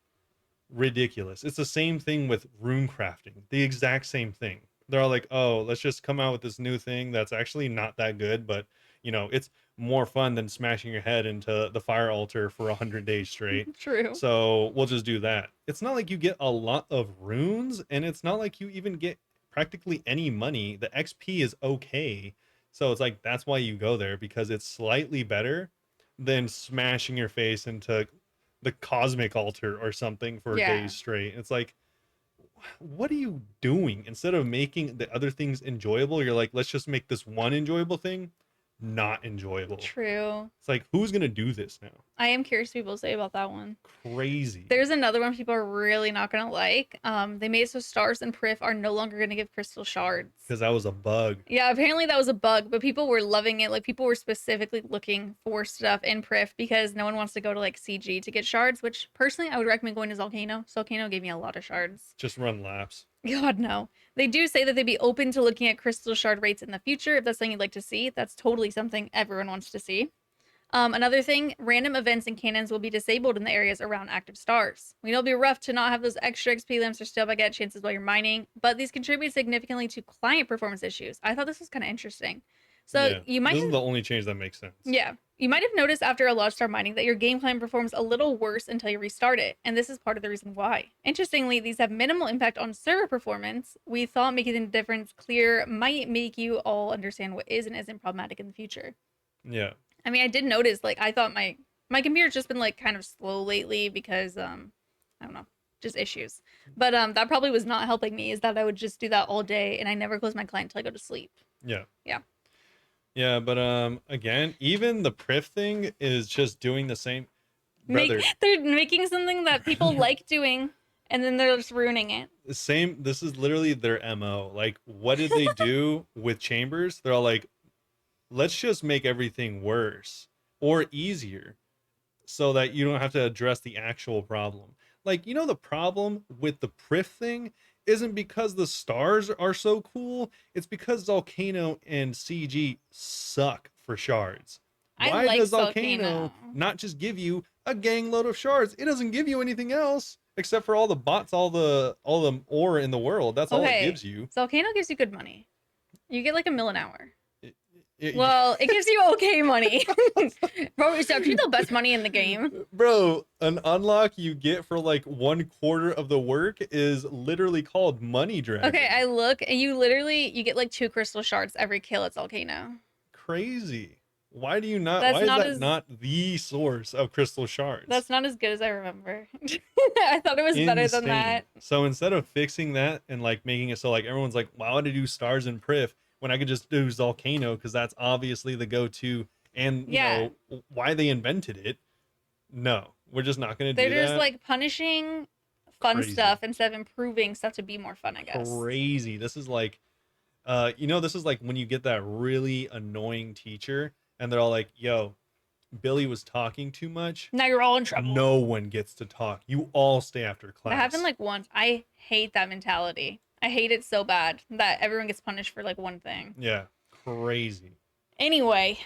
ridiculous. It's the same thing with rune crafting, the exact same thing. They're all like, oh, let's just come out with this new thing that's actually not that good, but it's more fun than smashing your head into the fire altar for 100 days straight. True. So we'll just do that. It's not like you get a lot of runes, and it's not like you even get practically any money. The XP is okay. So it's like that's why you go there, because it's slightly better than smashing your face into the cosmic altar or something for Yeah. days straight. It's like, what are you doing? Instead of making the other things enjoyable, you're like, let's just make this one enjoyable thing not enjoyable. True. It's like, who's gonna do this now? I am curious what people say about that one. Crazy. There's another one people are really not gonna like. They made it so stars and Prif are no longer gonna give crystal shards. Because that was a bug. Yeah, apparently that was a bug, but people were loving it. Like people were specifically looking for stuff in Prif because no one wants to go to like CG to get shards, which personally I would recommend going to Volcano. Volcano gave me a lot of shards. Just run laps. God no. They do say that they'd be open to looking at crystal shard rates in the future if that's something you'd like to see. That's totally something everyone wants to see. Another thing, random events and cannons will be disabled in the areas around active stars. We know it'll be rough to not have those extra XP limits or still get chances while you're mining, but these contribute significantly to client performance issues. I thought this was kind of interesting. So Yeah. you might This is the only change that makes sense. yeah, you might have noticed after a lot of star mining that your game client performs a little worse until you restart it, and this is part of the reason why. Interestingly, these have minimal impact on server performance. We thought making the difference clear might make you all understand what is and isn't problematic in the future. Yeah. I mean, I did notice, like, I thought my computer's just been like kind of slow lately because I don't know, just issues. But that probably was not helping me, is that I would just do that all day and I never close my client until I go to sleep. Yeah. Yeah. Yeah, but again, even the Prif thing is just doing the same. Brother, They're making something that people like doing and then they're just ruining it. the same. This is literally their MO. Like, what did they do with chambers? They're all like, let's just make everything worse or easier so that you don't have to address the actual problem. Like, the problem with the Prif thing isn't because the stars are so cool. It's because Volcano and CG suck for shards. I Why like does Volcano. Volcano not just give you a gang load of shards? It doesn't give you anything else except for all the bots, all the ore in the world. That's all it gives you. Volcano gives you good money. You get like $1 million an hour. It- Well, it gives you okay money. Bro, it's actually the best money in the game. Bro, an unlock you get for like 1/4 of the work is literally called Money Dragon. Okay, I look and you get like 2 crystal shards every kill at Volcano. Crazy. Why do you not? That's why is not that as- not the source of crystal shards? That's not as good as I remember. I thought it was better than that. So instead of fixing that and like making it so like everyone's like, why would I do stars and Prif when I could just do Volcano because that's obviously the go-to and Yeah. why they invented it. No, we're just not gonna do They're that. just like punishing fun Crazy. stuff instead of improving stuff to be more fun, I guess. Crazy. This is like this is like when you get that really annoying teacher and they're all like, yo, Billy was talking too much. Now you're all in trouble. No one gets to talk. You all stay after class. That happened like once. I hate that mentality. I hate it so bad that everyone gets punished for like one thing. Yeah, crazy. Anyway,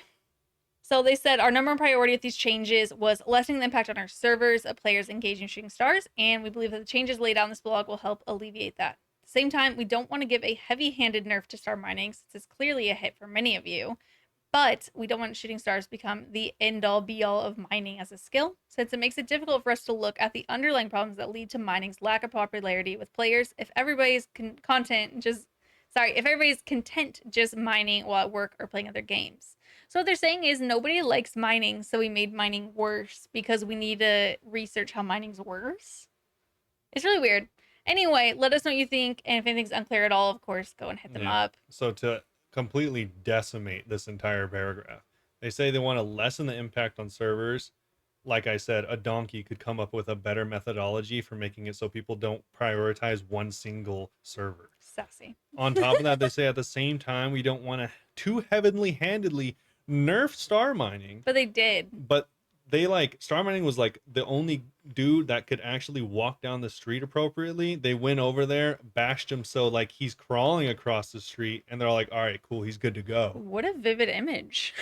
so they said our number one priority with these changes was lessening the impact on our servers of players engaging in shooting stars, and we believe that the changes laid out in this blog will help alleviate that. At the same time, we don't want to give a heavy-handed nerf to star mining since it's clearly a hit for many of you. But we don't want shooting stars to become the end-all be-all of mining as a skill, since it makes it difficult for us to look at the underlying problems that lead to mining's lack of popularity with players if everybody's if everybody's content just mining while at work or playing other games. So what they're saying is nobody likes mining, so we made mining worse because we need to research how mining's worse. It's really weird. Anyway, let us know what you think, and if anything's unclear at all, of course, go and hit them up. So to completely decimate this entire paragraph, they say they want to lessen the impact on servers. Like I said, a donkey could come up with a better methodology for making it so people don't prioritize one single server. Sassy. On top of that, they say at the same time, we don't want to too heavenly handedly nerf star mining. But they did. But they star mining was like the only dude that could actually walk down the street appropriately. They went over there, bashed him so like he's crawling across the street, and they're like, all right, cool, he's good to go. What a vivid image.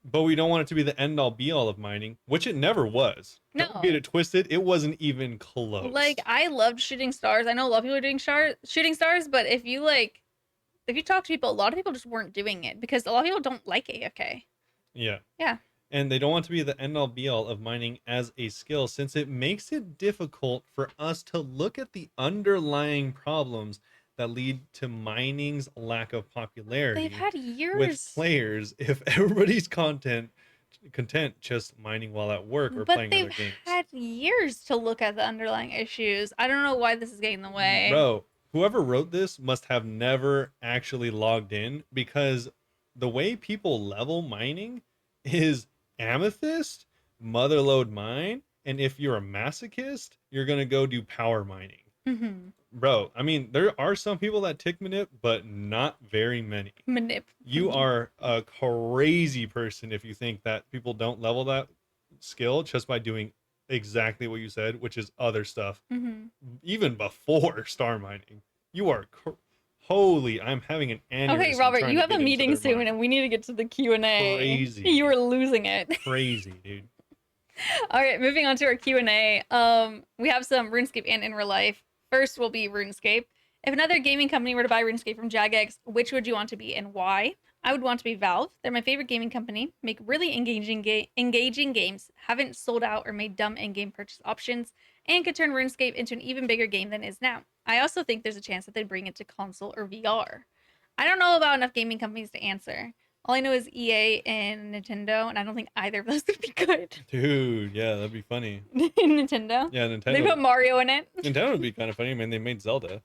But we don't want it to be the end all be all of mining, which it never was. No. Don't get it twisted. It wasn't even close. Like, I loved shooting stars. I know a lot of people are doing shooting stars, but if you talk to people, a lot of people just weren't doing it because a lot of people don't like AFK. Yeah. Yeah. And they don't want to be the end all be all of mining as a skill since it makes it difficult for us to look at the underlying problems that lead to mining's lack of popularity. They've had years with players if everybody's content just mining while at work or playing other games. But they've had years to look at the underlying issues. I don't know why this is getting in the way. Bro, whoever wrote this must have never actually logged in because the way people level mining is amethyst, motherload mine, and if you're a masochist, you're gonna go do power mining. Mm-hmm. Bro, I mean, there are some people that tick manip, but not very many. Manip. You are a crazy person if you think that people don't level that skill just by doing exactly what you said, which is other stuff, Mm-hmm. even before star mining. You are holy. I'm having an Okay, aneurysm Robert, trying you to have a get into meeting their soon, mind. and we need to get to the Q&A. Crazy, You are losing it. crazy, dude. All right, moving on to our Q&A. We have some RuneScape and in real life. First will be RuneScape. If another gaming company were to buy RuneScape from Jagex, which would you want to be and why? I would want to be Valve. They're my favorite gaming company. Make really engaging games, haven't sold out or made dumb in-game purchase options, and could turn RuneScape into an even bigger game than it is now. I also think there's a chance that they'd bring it to console or VR. I don't know about enough gaming companies to answer. All I know is EA and Nintendo, and I don't think either of those would be good. Dude, yeah, that'd be funny. Nintendo. Yeah, They Nintendo. put Mario in it. Nintendo would be kind of funny. I mean, they made Zelda.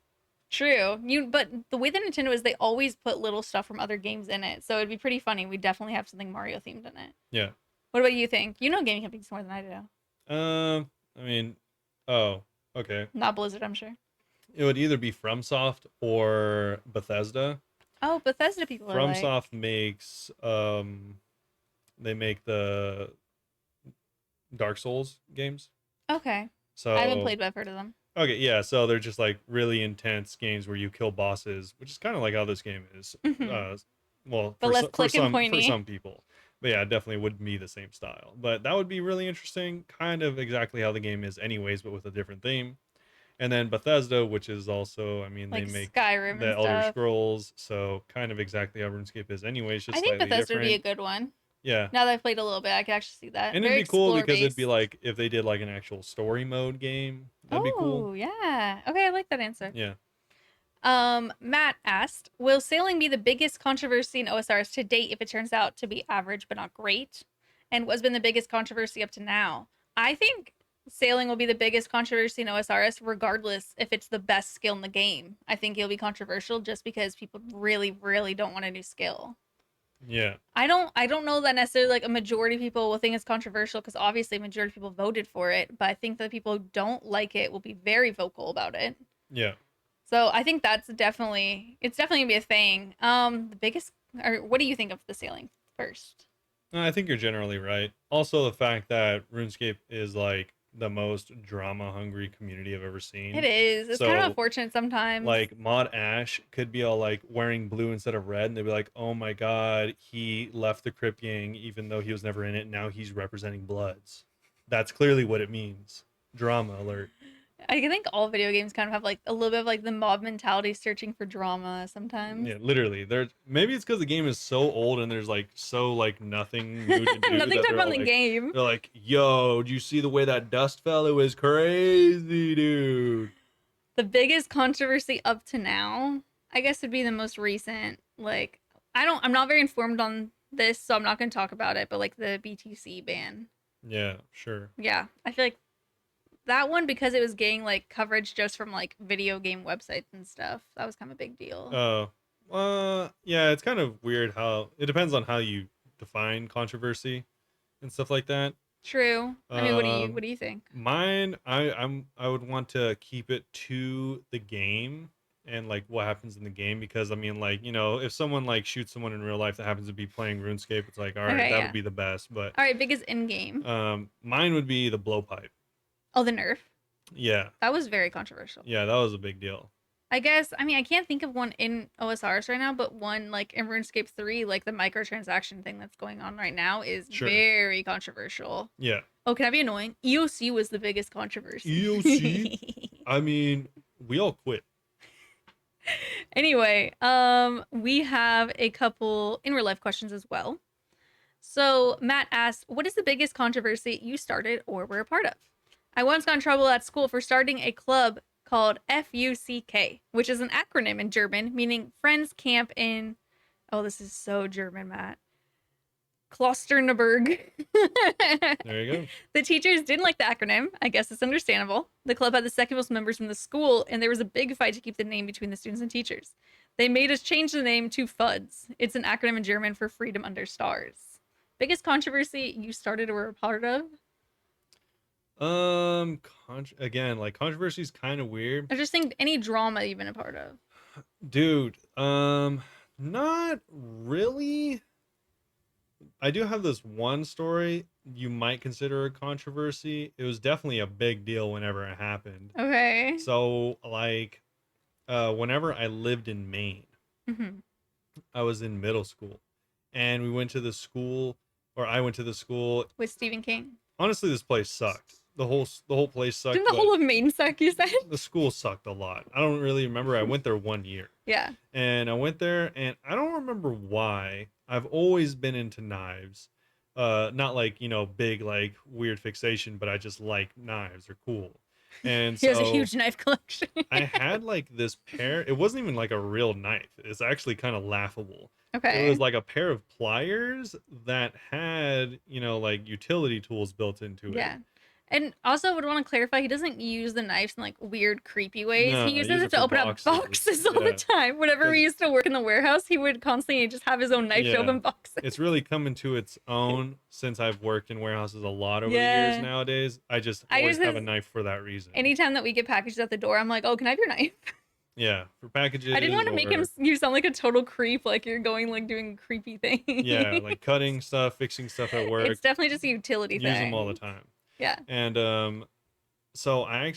True. But the way that Nintendo is, they always put little stuff from other games in it, so it'd be pretty funny. We definitely have something Mario themed in it. Yeah. What about you think? You know gaming companies more than I do. I mean, oh, okay. Not Blizzard, I'm sure. It would either be FromSoft or Bethesda. Oh, Bethesda people are like. FromSoft makes they make the Dark Souls games. Okay. I haven't So played, but I've heard of them. okay, yeah, so they're just like really intense games where you kill bosses, which is kind of like how this game is. Hmm. Uh, well, But for less click and for pointy. some people, but yeah, it definitely would be the same style. But that would be really interesting, kind of exactly how the game is, anyways, but with a different theme. And then Bethesda, which is also, I mean, they Like make Skyrim the and Elder stuff. Scrolls, so kind of exactly how RuneScape is, anyways, I just think slightly Bethesda would be a different. good one. Yeah, Now that I've played a little bit, I can actually see that. and it'd Very be cool explore because it'd be based. like if they did like an actual story mode game, that'd be cool. Oh, yeah. Okay, I like that answer. Yeah. Matt asked, will sailing be the biggest controversy in OSRs to date if it turns out to be average but not great? And what's been the biggest controversy up to now? I think sailing will be the biggest controversy in OSRS regardless if it's the best skill in the game. I think it'll be controversial just because people really, really don't want a new skill. Yeah. I don't know that necessarily like a majority of people will think it's controversial because obviously a majority of people voted for it, but I think that people who don't like it will be very vocal about it. Yeah. So I think it's definitely gonna be a thing. The biggest, or what do you think of the sailing first? No, I think you're generally right. Also, the fact that RuneScape is like the most drama hungry community I've ever It seen. is. It's kind of So, unfortunate sometimes. like, Mod Ash could be all like wearing blue instead of red, and they'd be like, oh my god, he left the Crypt Gang even though he was never in it. Now he's representing Bloods. That's clearly what it means. Drama alert. I think all video games kind of have like a little bit of like the mob mentality searching for drama sometimes. Yeah, literally. There's maybe it's because the game is so old and there's like so like nothing new to do Nothing that to on the game. they're like, yo, do you see the way that dust fell? It was crazy, dude. The biggest controversy up to now, I guess, would be the most recent. Like, I'm not very informed on this, so I'm not going to talk about it. But like the BTC ban, Yeah, sure. yeah, I feel like that one because it was getting like coverage just from like video game websites and stuff. That was kind of a big deal. Yeah, it's kind of weird how it depends on how you define controversy and stuff like that. True. I mean, what Um, do you think? Mine, I would want to keep it to the game and like what happens in the game because I mean like if someone like shoots someone in real life that happens to be playing RuneScape, it's like all right, Okay, that would yeah. be the best. But All right, biggest in game. mine would be the blowpipe. Oh, the nerf. Yeah, That was very controversial. yeah, that was a big deal. I guess. I mean, I can't think of one in OSRs right now, but one like in RuneScape 3, like the microtransaction thing that's going on right now is Sure. very controversial. Yeah, Oh, can I be annoying? EOC was the biggest controversy. EOC. I mean, we all quit. Anyway, we have a couple in real life questions as well. So Matt asked, "What is the biggest controversy you started or were a part of?" I once got in trouble at school for starting a club called FUCK, which is an acronym in German meaning Friends Camp in. Oh, this is so German, Matt. Klosterneberg. There you go. The teachers didn't like the acronym. I guess it's understandable. The club had the second most members from the school, and there was a big fight to keep the name between the students and teachers. They made us change the name to FUDS. It's an acronym in German for Freedom Under Stars. Biggest controversy you started or were a part of? Again, like controversy is kind of weird, I just think any drama you've been a part of. dude. Not really. I do have this one story you might consider a controversy. It was definitely a big deal whenever it happened. Okay. So, like, whenever I lived in Maine, Hmm. I was in middle school, and we went to the school, or I went to the school. With Stephen King. Honestly, this place sucked. The whole place Didn't sucked, the but whole of Maine suck, you said? the school sucked a lot. I don't really remember. I went there 1 year, Yeah. and I went there, and I don't remember why. I've always been into knives. Not like, big like weird fixation, but I just like knives. They're cool. And He has a so huge knife collection. I had like this pair. It wasn't even like a real knife. It's actually kind of laughable. It was Okay. like a pair of pliers that had, like utility tools built into it. Yeah. And also would want to clarify he doesn't use the knives in like weird, creepy ways. He No, I uses use it it to for open up boxes. boxes all the Yeah. time. Whenever we 'Cause used to work in the warehouse, he would constantly just have his own knife to yeah, open boxes. it's really coming to its own since I've worked in warehouses a lot over the years Yeah. nowadays. I just I always use have a his knife for that reason. anytime that we get packages at the door, I'm like, oh, can I have your knife? Yeah, for I didn't packages want to make him or you sound like a total creep, like you're going like doing a creepy thing. yeah, like cutting stuff, fixing stuff at work, It's definitely just a utility use them all the thing. time. Yeah. And so I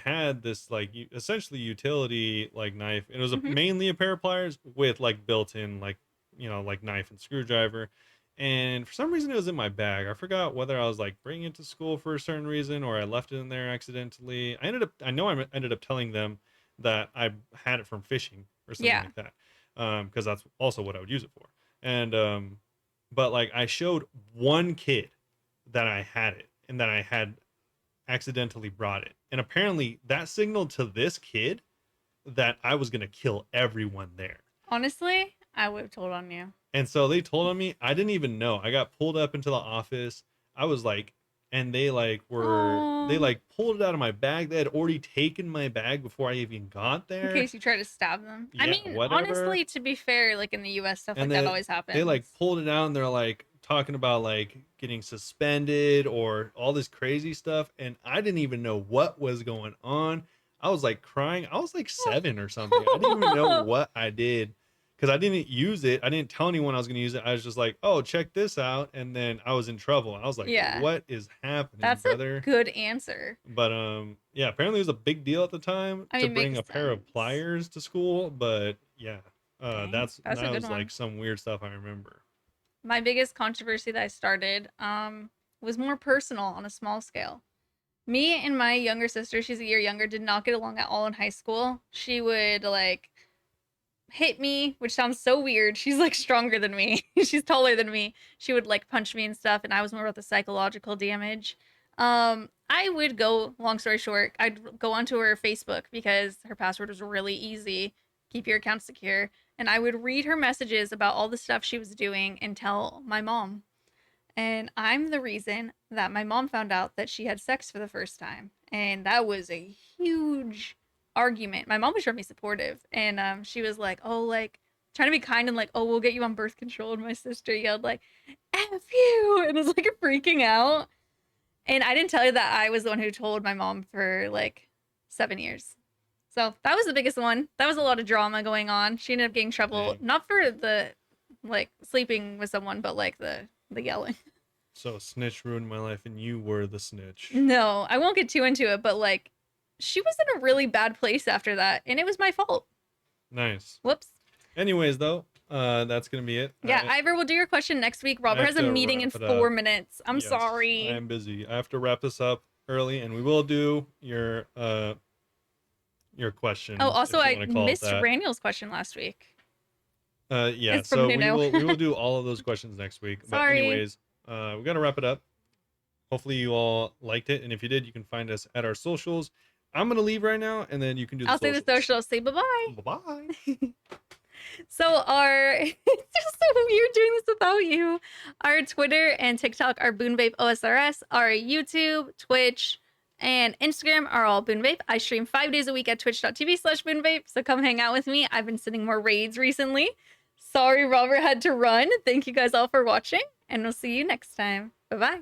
had this like essentially utility like knife. It was Hmm. mainly a pair of pliers with like built-in like like knife and screwdriver. And for some reason it was in my bag. I forgot whether I was like bringing it to school for a certain reason or I left it in there accidentally. I ended up telling them that I had it from fishing or something Yeah. like that. Because that's also what I would use it for. And but like I showed one kid that I had it and that I had accidentally brought it. And apparently that signaled to this kid that I was going to kill everyone there. Honestly, I would have told on you. And so they told on me. I didn't even know. I got pulled up into the office. I was like, and they Oh, like pulled it out of my bag. They had already taken my bag before I even got in there. case you try to stab them. I Yeah, mean, whatever. honestly, to be fair, like in the US, stuff And like that then always they happens. like pulled it out and they're like talking about like getting suspended or all this crazy stuff. And I didn't even know what was going on. I was like crying. I was like 7 or something. I didn't even know what I did because I didn't use it. I didn't tell anyone I was going to use it. I was just like, oh, check this out. And then I was in trouble. I was like, Yeah, what is happening, that's a brother? good answer. But yeah, apparently it was a big deal at the time I to mean, bring makes a pair of sense. pliers to school. But yeah, Dang, that's a that good was like one. some weird stuff I remember. My biggest controversy that I started was more personal on a small scale. Me and my younger sister, she's a year younger, did not get along at all in high school. She would like hit me, which sounds so weird. She's like stronger than me. She's taller than me. She would like punch me and stuff, and I was more about the psychological damage. I would go, long story short, I'd go onto her Facebook because her password was really easy. Keep your account secure. And I would read her messages about all the stuff she was doing and tell my mom. And I'm the reason that my mom found out that she had sex for the first time. And that was a huge argument. My mom was trying to be supportive. And she was like, oh, like, trying to be kind and like, oh, we'll get you on birth control. And my sister yelled, like, F you. And was like freaking out. And I didn't tell you that I was the one who told my mom for like 7 years. So that was the biggest one. That was a lot of drama going on. She ended up getting trouble, Dang. not for the like sleeping with someone, but like the yelling. So snitch ruined my life, and you were the snitch. No, I won't get too into it, but like she was in a really bad place after that, and it was my fault. Nice. Whoops. Anyways, though, that's gonna be it. Yeah, Ivor will do your question next week. I Robert have has a to meeting in wrap it up. 4 minutes. I'm Yes, I sorry. am busy. I have to wrap this up early, and we will do your Oh, questions also if you I want to call it missed that. Raniel's question last week. Yeah. It's from So we Nuno. will do all of those questions next week. But Sorry. anyways, we gotta wrap it up. Hopefully you all liked it, and if you did, you can find us at our socials. I'm gonna leave right now, and then you can do the I'll say the socials. social. Say bye bye. Bye bye. So our it's just so weird doing this without you. Our Twitter and TikTok are Bunebapeosrs. Our YouTube, Twitch, and Instagram are all Bunebape. I stream 5 days a week at twitch.tv/Bunebape. So come hang out with me. I've been sending more raids recently. Sorry, Robert had to run. Thank you guys all for watching, and we'll see you next time. Bye bye.